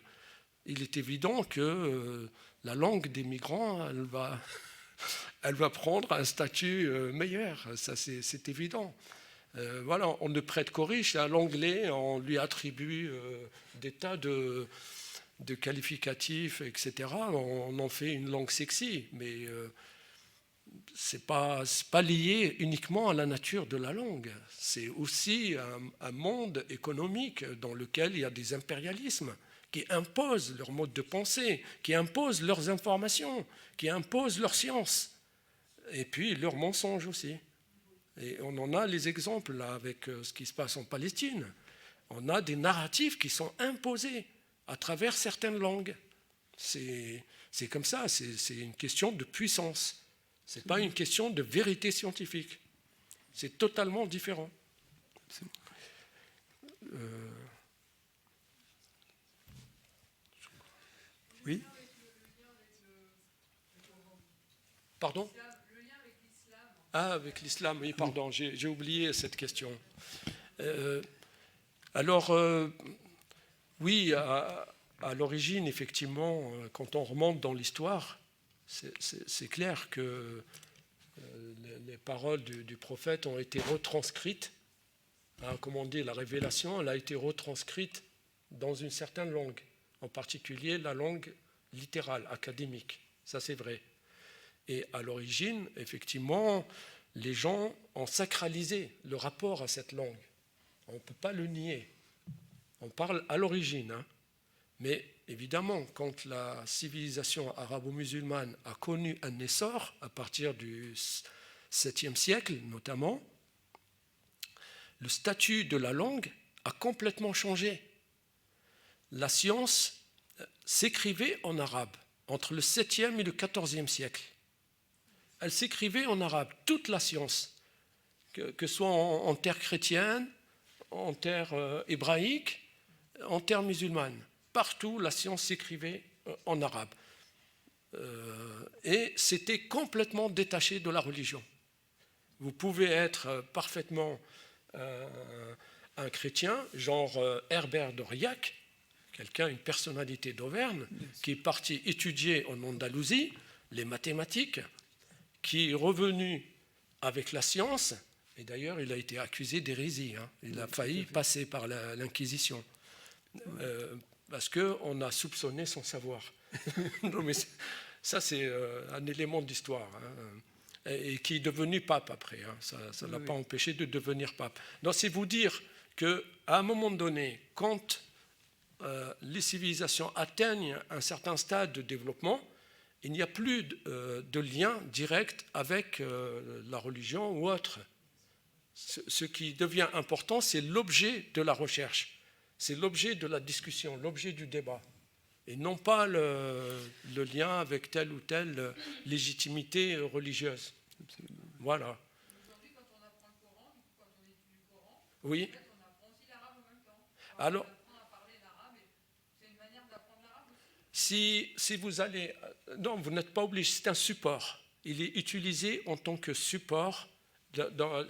il est évident que la langue des migrants, elle va prendre un statut meilleur. Ça, c'est évident. Voilà, on ne prête qu'aux riches. À l'anglais, on lui attribue des tas de qualificatifs, etc. On en fait une langue sexy, mais c'est pas lié uniquement à la nature de la langue. C'est aussi un monde économique dans lequel il y a des impérialismes qui imposent leur mode de pensée, qui imposent leurs informations, qui imposent leurs sciences, et puis leurs mensonges aussi. Et on en a les exemples là avec ce qui se passe en Palestine. On a des narratifs qui sont imposés à travers certaines langues. C'est comme ça, c'est une question de puissance. Ce n'est pas une question de vérité scientifique. C'est totalement différent. Oui. Pardon ? Ah, avec l'islam, oui, pardon, j'ai oublié cette question. Oui, à l'origine, effectivement, quand on remonte dans l'histoire, c'est clair que les paroles du prophète ont été retranscrites. Hein, comme on dit, la révélation, elle a été retranscrite dans une certaine langue, en particulier la langue littérale, académique. Ça, c'est vrai. Et à l'origine, effectivement, les gens ont sacralisé le rapport à cette langue. On ne peut pas le nier. On parle à l'origine. Hein. Mais évidemment, quand la civilisation arabo-musulmane a connu un essor, à partir du 7e siècle notamment, le statut de la langue a complètement changé. La science s'écrivait en arabe entre le 7e et le 14e siècle. Elle s'écrivait en arabe, toute la science, que ce soit en terre chrétienne, en terre hébraïque, en terre musulmane. Partout, la science s'écrivait en arabe. Et c'était complètement détaché de la religion. Vous pouvez être parfaitement un chrétien, genre Herbert d'Aurillac, une personnalité d'Auvergne, qui est parti étudier en Andalousie les mathématiques, qui est revenu avec la science, et d'ailleurs il a été accusé d'hérésie, hein. Il a failli passer par l'Inquisition, parce qu'on a soupçonné son savoir. Non, mais Ça, c'est un élément d'histoire, hein, et qui est devenu pape après. Hein. Ça ne l'a pas empêché de devenir pape. Donc, c'est vous dire qu'à un moment donné, quand les civilisations atteignent un certain stade de développement, il n'y a plus de lien direct avec la religion ou autre. Ce qui devient important, c'est l'objet de la recherche, c'est l'objet de la discussion, l'objet du débat, et non pas le lien avec telle ou telle légitimité religieuse. Voilà. Aujourd'hui, quand on apprend le Coran, quand on étudie le Coran, Oui. en fait, on apprend aussi l'arabe en même temps. Alors, on apprend à parler l'arabe, et c'est une manière d'apprendre l'arabe aussi. si vous allez... Non, vous n'êtes pas obligé, c'est un support. Il est utilisé en tant que support.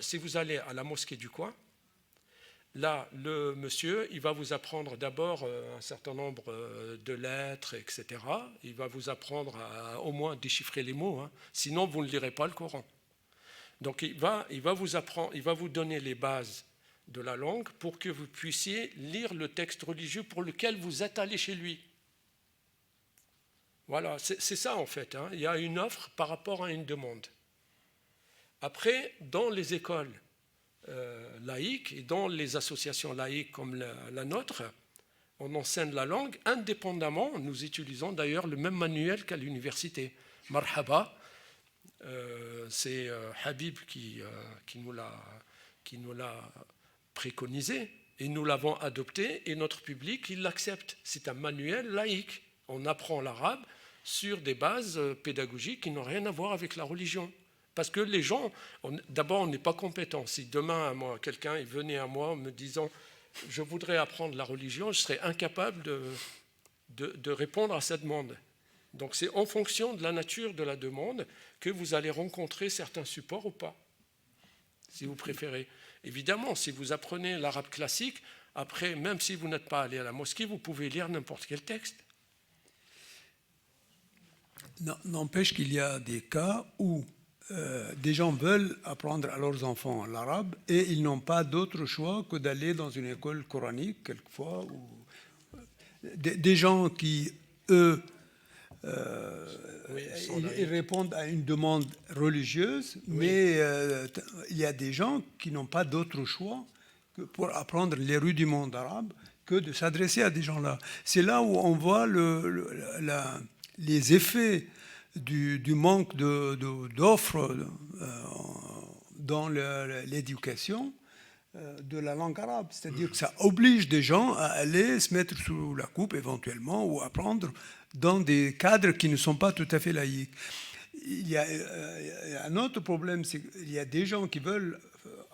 Si vous allez à la mosquée du coin, là, le monsieur, il va vous apprendre d'abord un certain nombre de lettres, etc. Il va vous apprendre à au moins déchiffrer les mots, hein. Sinon vous ne lirez pas le Coran. Donc il va vous apprendre, il va vous donner les bases de la langue pour que vous puissiez lire le texte religieux pour lequel vous êtes allé chez lui. Voilà, c'est ça en fait, hein. Il y a une offre par rapport à une demande. Après, dans les écoles laïques et dans les associations laïques comme la nôtre, on enseigne la langue indépendamment. Nous utilisons d'ailleurs le même manuel qu'à l'université. Marhaba, c'est Habib qui nous l'a préconisé et nous l'avons adopté et notre public, il l'accepte. C'est un manuel laïque. On apprend l'arabe sur des bases pédagogiques qui n'ont rien à voir avec la religion. Parce que les gens, d'abord, on n'est pas compétent. Si demain, quelqu'un venait à moi en me disant « je voudrais apprendre la religion », je serais incapable de répondre à cette demande. Donc c'est en fonction de la nature de la demande que vous allez rencontrer certains supports ou pas, si vous préférez. Évidemment, si vous apprenez l'arabe classique, après, même si vous n'êtes pas allé à la mosquée, vous pouvez lire n'importe quel texte. N'empêche qu'il y a des cas où des gens veulent apprendre à leurs enfants l'arabe et ils n'ont pas d'autre choix que d'aller dans une école coranique, quelquefois, ou des gens qui, eux, ils répondent à une demande religieuse, mais il y a des gens qui n'ont pas d'autre choix que pour apprendre les rudiments d'arabe que de s'adresser à des gens-là. C'est là où on voit les effets du manque d'offres dans l'éducation de la langue arabe. C'est-à-dire que ça oblige des gens à aller se mettre sous la coupe éventuellement ou apprendre dans des cadres qui ne sont pas tout à fait laïques. Il y a un autre problème, c'est qu'il y a des gens qui veulent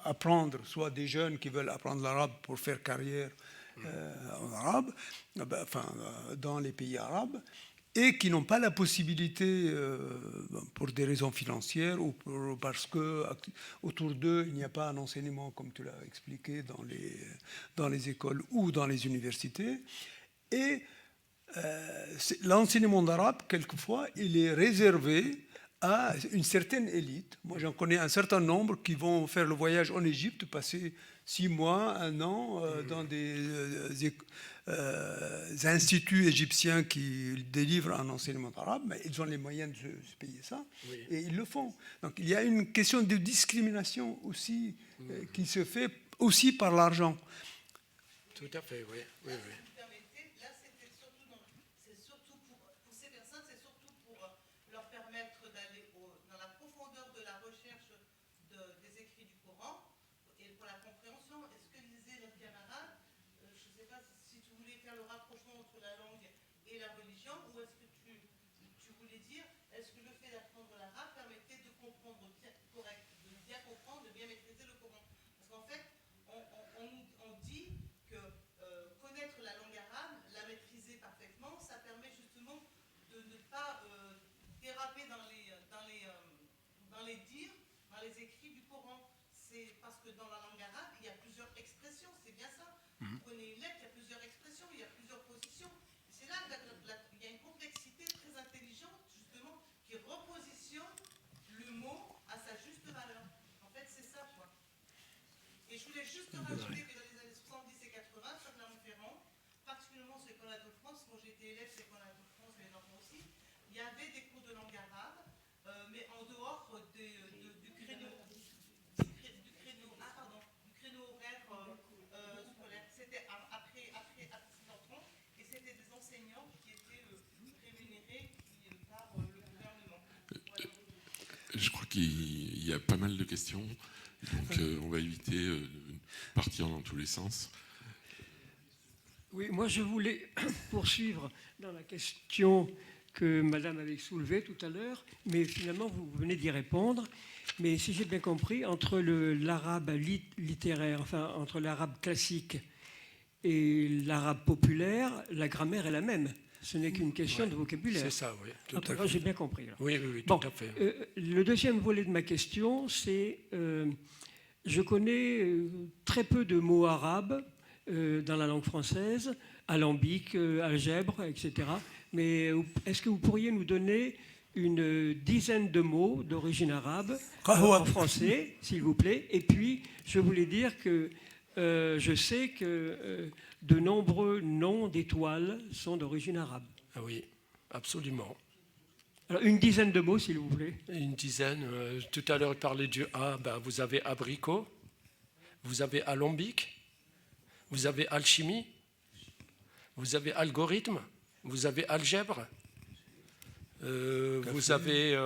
apprendre, soit des jeunes qui veulent apprendre l'arabe pour faire carrière en arabe, dans les pays arabes, et qui n'ont pas la possibilité, pour des raisons financières ou parce qu'autour d'eux, il n'y a pas un enseignement, comme tu l'as expliqué, dans les écoles ou dans les universités. Et l'enseignement d'arabe, quelquefois, il est réservé à une certaine élite. Moi, j'en connais un certain nombre qui vont faire le voyage en Égypte, passer 6 mois, 1 an dans des instituts égyptiens qui délivrent un enseignement arabe, mais ils ont les moyens de se payer ça, et ils le font. Donc il y a une question de discrimination aussi qui se fait aussi par l'argent. Tout à fait, oui. Oui. Juste rajouter que dans les années 70 et 80, sur Clermont-Ferrand, particulièrement sur l'école de France, quand j'étais élève, c'est l'école de France et les enfants aussi, il y y avait des cours de langue arabe, mais en dehors du créneau horaire scolaire. C'était après 6h30, et c'était des enseignants qui étaient rémunérés par le gouvernement. Voilà. Je crois qu'il y a pas mal de questions, donc on va éviter de partir dans tous les sens. Oui, moi je voulais poursuivre dans la question que Madame avait soulevée tout à l'heure, mais finalement vous venez d'y répondre. Mais si j'ai bien compris, entre l'arabe littéraire, enfin entre l'arabe classique et l'arabe populaire, la grammaire est la même. Ce n'est qu'une question de vocabulaire. C'est ça, oui. Tout à fait. J'ai bien compris. Là. Oui, tout bon, à fait. Le deuxième volet de ma question, c'est je connais très peu de mots arabes dans la langue française, alambic, algèbre, etc. Mais est-ce que vous pourriez nous donner une dizaine de mots d'origine arabe en français, s'il vous plaît? Et puis, je voulais dire que je sais que de nombreux noms d'étoiles sont d'origine arabe. Ah oui, absolument. Alors, une dizaine de mots, s'il vous plaît. Une dizaine. Tout à l'heure, il parlait du A. Ben, vous avez abricot, vous avez alambic, vous avez alchimie, vous avez algorithme, vous avez algèbre, vous avez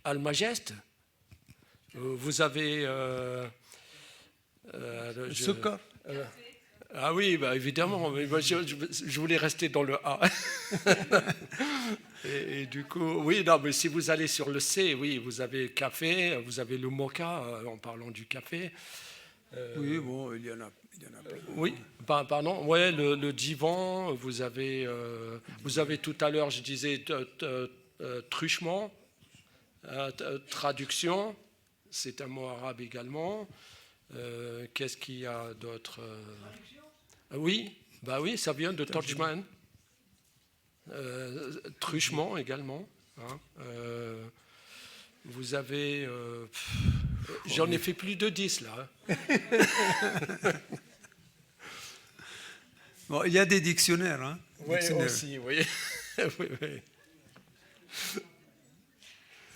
almageste, vous avez... Sucre. Ah oui, bah évidemment, mais moi, je voulais rester dans le A. et du coup, oui, non, mais si vous allez sur le C, oui, vous avez café, vous avez le mocha, en parlant du café. Oui, bon, il y en a plein. Oui, pardon, ouais, le divan, vous avez tout à l'heure, je disais, truchement, traduction, c'est un mot arabe également. Qu'est-ce qu'il y a d'autre? Oui, bah oui, ça vient de Torchman. Truchement également. Hein. Vous avez... j'en ai fait plus de 10 là. Bon, il y a des dictionnaires. Hein, oui, aussi, oui. Oui, oui.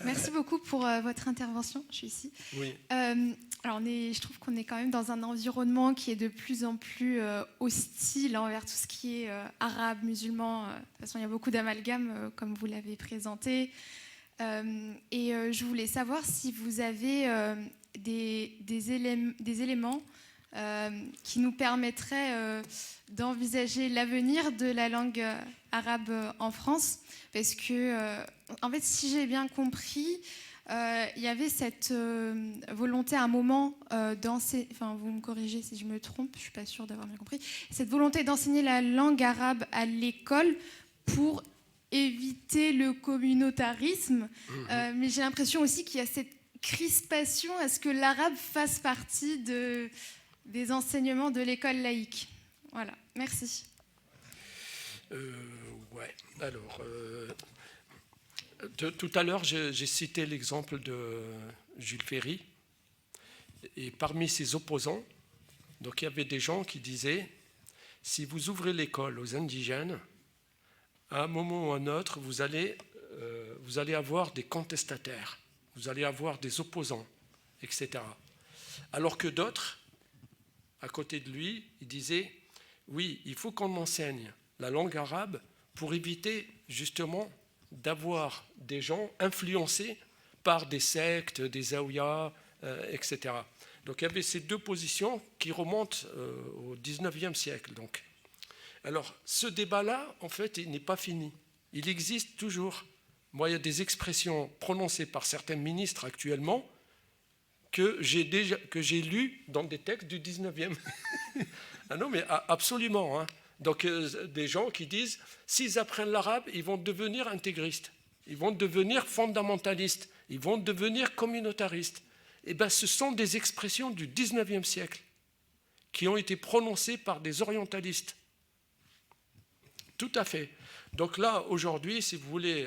Merci beaucoup pour votre intervention. Je suis ici. Oui. Alors je trouve qu'on est quand même dans un environnement qui est de plus en plus hostile envers tout ce qui est arabe, musulman. De toute façon, il y a beaucoup d'amalgames, comme vous l'avez présenté. Et je voulais savoir si vous avez des éléments qui nous permettraient d'envisager l'avenir de la langue arabe en France. Parce que, en fait, si j'ai bien compris, il y avait cette volonté à un moment d'enseigner, enfin vous me corrigez si je me trompe, je ne suis pas sûre d'avoir bien compris, cette volonté d'enseigner la langue arabe à l'école pour éviter le communautarisme. Mais j'ai l'impression aussi qu'il y a cette crispation à ce que l'arabe fasse partie des enseignements de l'école laïque. Voilà, merci. Ouais, alors... tout à l'heure, j'ai cité l'exemple de Jules Ferry. Et parmi ses opposants, donc il y avait des gens qui disaient, si vous ouvrez l'école aux indigènes, à un moment ou à un autre, vous allez avoir des contestataires, vous allez avoir des opposants, etc. Alors que d'autres, à côté de lui, ils disaient, oui, il faut qu'on enseigne la langue arabe pour éviter justement d'avoir des gens influencés par des sectes, des zaouïas, etc. Donc il y avait ces deux positions qui remontent au XIXe siècle. Donc. Alors ce débat-là, en fait, il n'est pas fini. Il existe toujours. Moi, il y a des expressions prononcées par certains ministres actuellement que j'ai lues dans des textes du XIXe. Ah non, mais absolument, hein. Donc, des gens qui disent, s'ils apprennent l'arabe, ils vont devenir intégristes, ils vont devenir fondamentalistes, ils vont devenir communautaristes. Eh bien, ce sont des expressions du XIXe siècle qui ont été prononcées par des orientalistes. Tout à fait. Donc là, aujourd'hui, si vous voulez,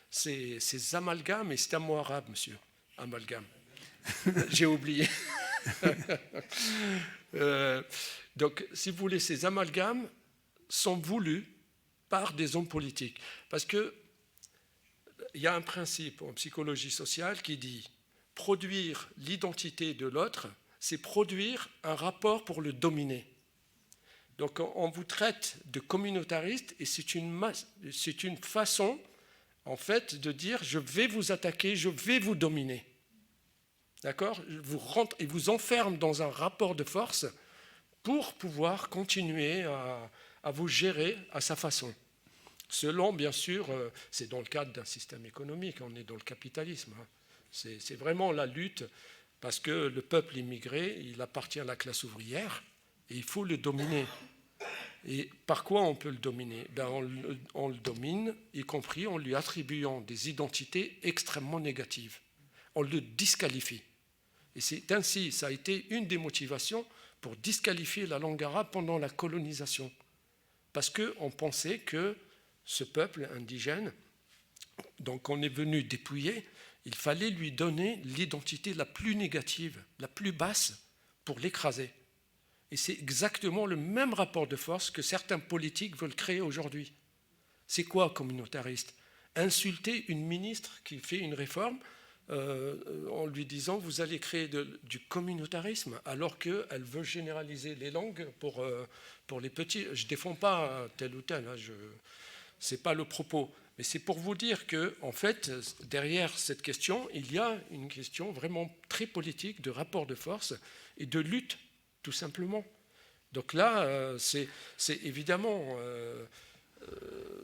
ces amalgames, et c'est un mot arabe, monsieur, amalgame. J'ai oublié. Donc, si vous voulez, ces amalgames sont voulus par des hommes politiques. Parce que il y a un principe en psychologie sociale qui dit produire l'identité de l'autre, c'est produire un rapport pour le dominer. Donc on vous traite de communautariste et c'est une façon en fait de dire je vais vous attaquer, je vais vous dominer. D'accord ? Il vous enferme dans un rapport de force pour pouvoir continuer à vous gérer à sa façon. Selon, bien sûr, c'est dans le cadre d'un système économique, on est dans le capitalisme. C'est vraiment la lutte, parce que le peuple immigré, il appartient à la classe ouvrière, et il faut le dominer. Et par quoi on peut le dominer ? On le domine, y compris en lui attribuant des identités extrêmement négatives. On le disqualifie. Et c'est ainsi, ça a été une des motivations pour disqualifier la langue arabe pendant la colonisation. Parce qu'on pensait que ce peuple indigène, donc on est venu dépouiller, il fallait lui donner l'identité la plus négative, la plus basse, pour l'écraser. Et c'est exactement le même rapport de force que certains politiques veulent créer aujourd'hui. C'est quoi communautariste ? Insulter une ministre qui fait une réforme en lui disant vous allez créer du communautarisme alors qu'elle veut généraliser les langues pour les petits. Je ne défends pas tel ou tel, hein, ce n'est pas le propos. Mais c'est pour vous dire que, en fait, derrière cette question, il y a une question vraiment très politique de rapport de force et de lutte, tout simplement. Donc là, c'est évidemment,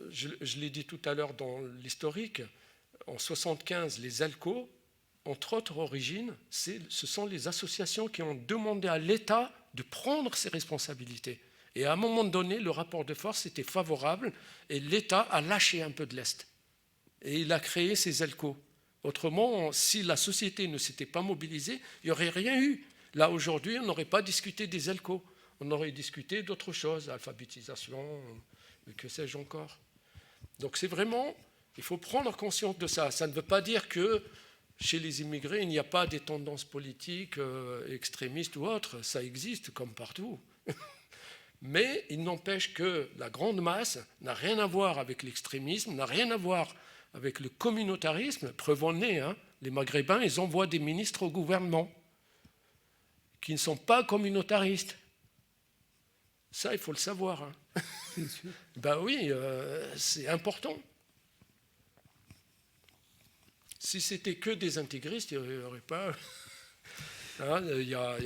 je l'ai dit tout à l'heure dans l'historique, en 1975, les ALCO, entre autres origines, ce sont les associations qui ont demandé à l'État de prendre ses responsabilités. Et à un moment donné, le rapport de force était favorable et l'État a lâché un peu de l'Est. Et il a créé ces ALCO. Autrement, si la société ne s'était pas mobilisée, il n'y aurait rien eu. Là, aujourd'hui, on n'aurait pas discuté des ALCO. On aurait discuté d'autres choses, alphabétisation, que sais-je encore. Donc c'est vraiment, il faut prendre conscience de ça. Ça ne veut pas dire que chez les immigrés, il n'y a pas des tendances politiques extrémistes ou autres. Ça existe comme partout. Mais il n'empêche que la grande masse n'a rien à voir avec l'extrémisme, n'a rien à voir avec le communautarisme. Preuve en est, hein, les Maghrébins, ils envoient des ministres au gouvernement qui ne sont pas communautaristes. Ça, il faut le savoir. Hein. Ben oui, c'est important. Si c'était que des intégristes, il n'y aurait pas... Hein, il y a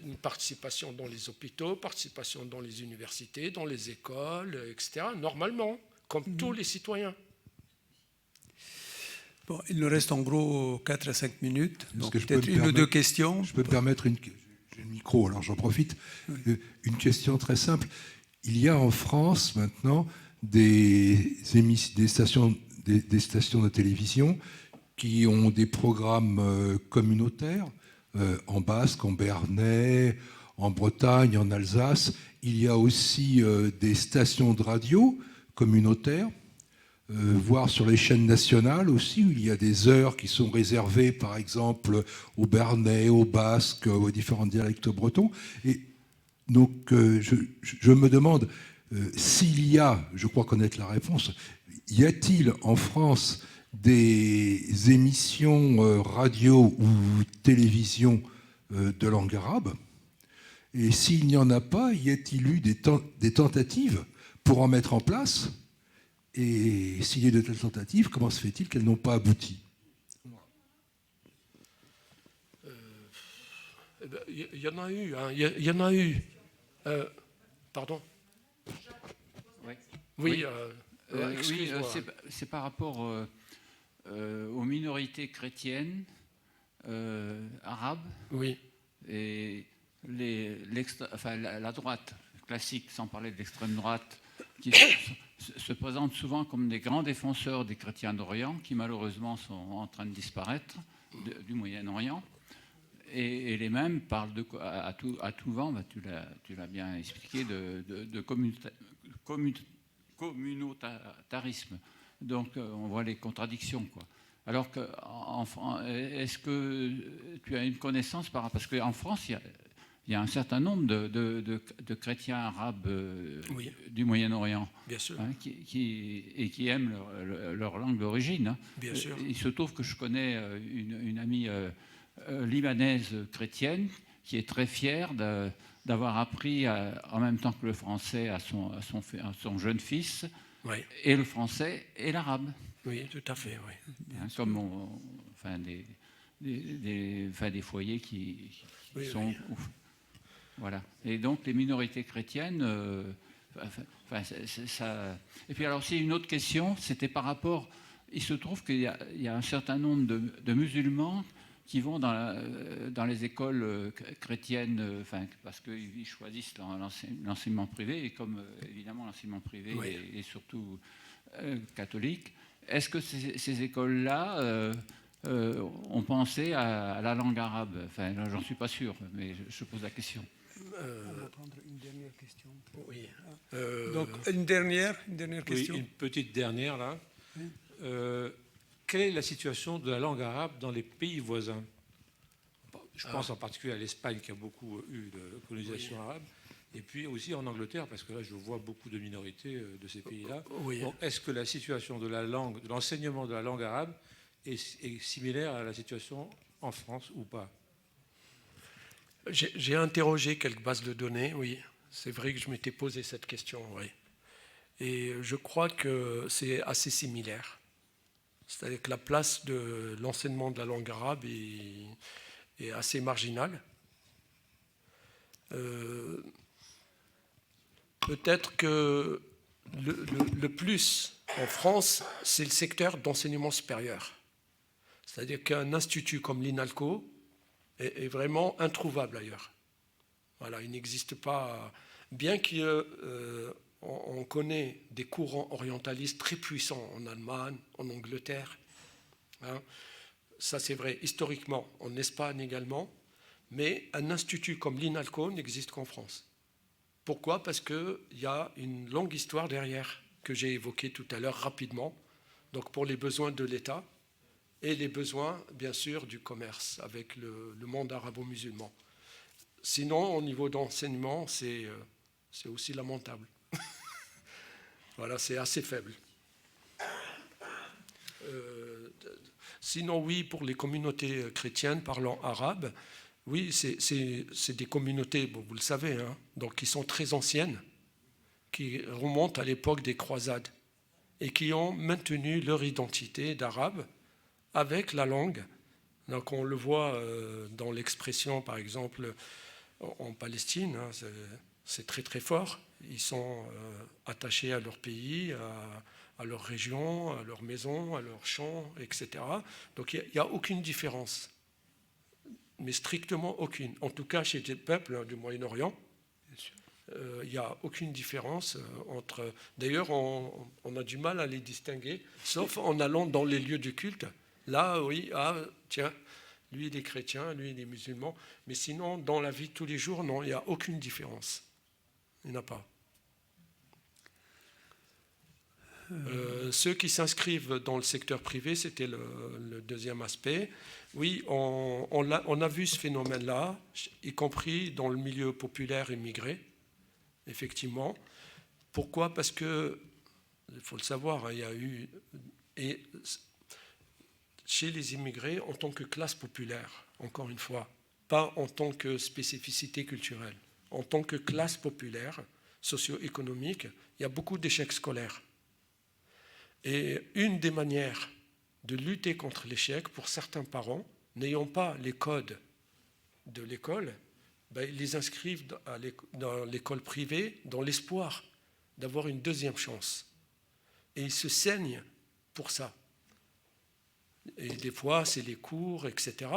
une participation dans les hôpitaux, participation dans les universités, dans les écoles, etc. Normalement, comme tous les citoyens. Bon, il nous reste en gros 4 à 5 minutes. Donc peut-être une ou deux questions. Je peux me permettre j'ai le micro, alors j'en profite. Oui. Une question très simple. Il y a en France maintenant des stations de télévision qui ont des programmes communautaires. En Basque, en Béarnais, en Bretagne, en Alsace. Il y a aussi des stations de radio communautaires, voire sur les chaînes nationales aussi, où il y a des heures qui sont réservées, par exemple, aux Béarnais, aux Basques, aux différents dialectes bretons. Et donc, je me demande s'il y a, je crois connaître la réponse, y a-t-il en France des émissions radio ou télévision de langue arabe? Et s'il n'y en a pas, y a-t-il eu des tentatives pour en mettre en place? Et s'il y a de telles tentatives, comment se fait-il qu'elles n'ont pas abouti? Il y en a eu. Hein, il y en a eu. Pardon? Oui. Oui, c'est par rapport aux minorités chrétiennes arabes. Oui. Et la droite classique, sans parler de l'extrême droite, qui se présente souvent comme des grands défenseurs des chrétiens d'Orient, qui malheureusement sont en train de disparaître du Moyen-Orient. Et les mêmes parlent à tout vent, tu l'as bien expliqué, de communautarisme. Donc on voit les contradictions, quoi. Alors est-ce que tu as une connaissance parce qu'en France, il y a un certain nombre de chrétiens arabes Oui. du Moyen-Orient, Bien sûr. hein, qui aiment leur langue d'origine. Hein. Bien sûr. Il se trouve que je connais une amie libanaise chrétienne qui est très fière d'avoir appris en même temps que le français à son jeune fils, Oui. et le français et l'arabe. Oui, tout à fait. Oui. Hein, comme des foyers qui Oui, sont... oui. Voilà. Et donc les minorités chrétiennes... ça... Et puis alors aussi une autre question, c'était par rapport... Il se trouve qu'il y a un certain nombre de musulmans qui vont dans les écoles chrétiennes, parce qu'ils choisissent l'enseignement privé, et comme évidemment l'enseignement privé Oui. est surtout catholique, est-ce que ces écoles-là ont pensé à la langue arabe? Enfin, là, j'en suis pas sûr, mais je pose la question. On va prendre une dernière question. Oui. Donc, une dernière question. Oui, une petite dernière, là. Quelle est la situation de la langue arabe dans les pays voisins? Je pense en particulier à l'Espagne, qui a beaucoup eu de colonisation arabe, et puis aussi en Angleterre, parce que là, je vois beaucoup de minorités de ces pays-là. Oui. Bon, est-ce que la situation de la langue, de l'enseignement de la langue arabe est similaire à la situation en France ou pas? J'ai interrogé quelques bases de données, oui. C'est vrai que je m'étais posé cette question, oui. Et je crois que c'est assez similaire. C'est-à-dire que la place de l'enseignement de la langue arabe est assez marginale. Peut-être que le plus en France, c'est le secteur d'enseignement supérieur. C'est-à-dire qu'un institut comme l'INALCO est vraiment introuvable ailleurs. Voilà, il n'existe pas, bien qu'on connaît des courants orientalistes très puissants en Allemagne, en Angleterre. Hein. Ça, c'est vrai historiquement, en Espagne également. Mais un institut comme l'INALCO n'existe qu'en France. Pourquoi? Parce qu'il y a une longue histoire derrière, que j'ai évoquée tout à l'heure rapidement. Donc pour les besoins de l'État et les besoins, bien sûr, du commerce avec le monde arabo-musulman. Sinon, au niveau d'enseignement, c'est aussi lamentable. Voilà, c'est assez faible. Sinon, oui, pour les communautés chrétiennes parlant arabe, oui, c'est des communautés, bon, vous le savez, hein, donc qui sont très anciennes, qui remontent à l'époque des croisades et qui ont maintenu leur identité d'arabe avec la langue. Donc on le voit dans l'expression, par exemple, en Palestine, hein, c'est très très fort. Ils sont attachés à leur pays, à leur région, à leur maison, à leur champ, etc. Donc il n'y a aucune différence, mais strictement aucune. En tout cas, chez les peuples du Moyen-Orient, il n'y a aucune différence entre... D'ailleurs, on a du mal à les distinguer, sauf en allant dans les lieux de culte. Là, oui, tiens, lui il est chrétien, lui il est musulman. Mais sinon, dans la vie de tous les jours, non, il n'y a aucune différence. Il n'y en a pas. Ceux qui s'inscrivent dans le secteur privé, c'était le deuxième aspect. Oui, on a vu ce phénomène-là, y compris dans le milieu populaire immigré, effectivement. Pourquoi? Parce que, il faut le savoir, il y a eu... Et chez les immigrés, en tant que classe populaire, encore une fois, pas en tant que spécificité culturelle, en tant que classe populaire, socio-économique, il y a beaucoup d'échecs scolaires. Et une des manières de lutter contre l'échec pour certains parents, n'ayant pas les codes de l'école, ils les inscrivent dans l'école privée dans l'espoir d'avoir une deuxième chance. Et ils se saignent pour ça. Et des fois, c'est les cours, etc.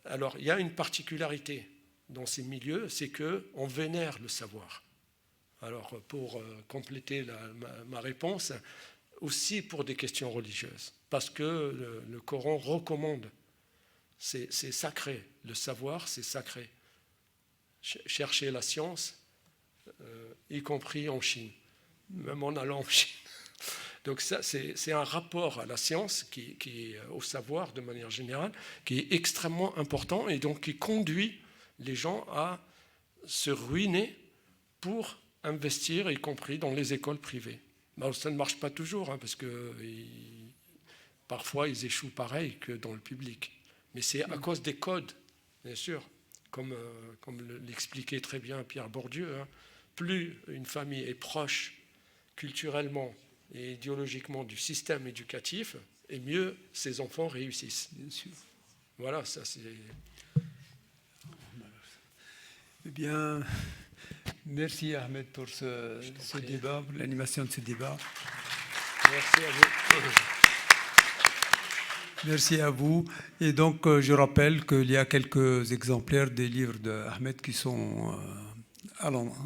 Alors, il y a une particularité dans ces milieux, c'est qu'on vénère le savoir. Alors, pour compléter ma réponse, aussi pour des questions religieuses, parce que le Coran recommande, c'est sacré, le savoir, c'est sacré. Chercher la science, y compris en Chine, même en allant en Chine. Donc ça, c'est un rapport à la science, au savoir de manière générale, qui est extrêmement important et donc qui conduit les gens à se ruiner pour investir, y compris dans les écoles privées. Ben, ça ne marche pas toujours, hein, parce que parfois ils échouent pareil que dans le public. Mais c'est à cause des codes, bien sûr, comme l'expliquait très bien Pierre Bourdieu. Hein. Plus une famille est proche culturellement et idéologiquement du système éducatif, et mieux ses enfants réussissent. Bien sûr. Voilà, ça c'est... Eh bien, merci Ahmed pour ce débat, pour l'animation de ce débat. Merci à vous. Merci à vous. Et donc, je rappelle qu'il y a quelques exemplaires des livres d'Ahmed qui sont à l'endroit.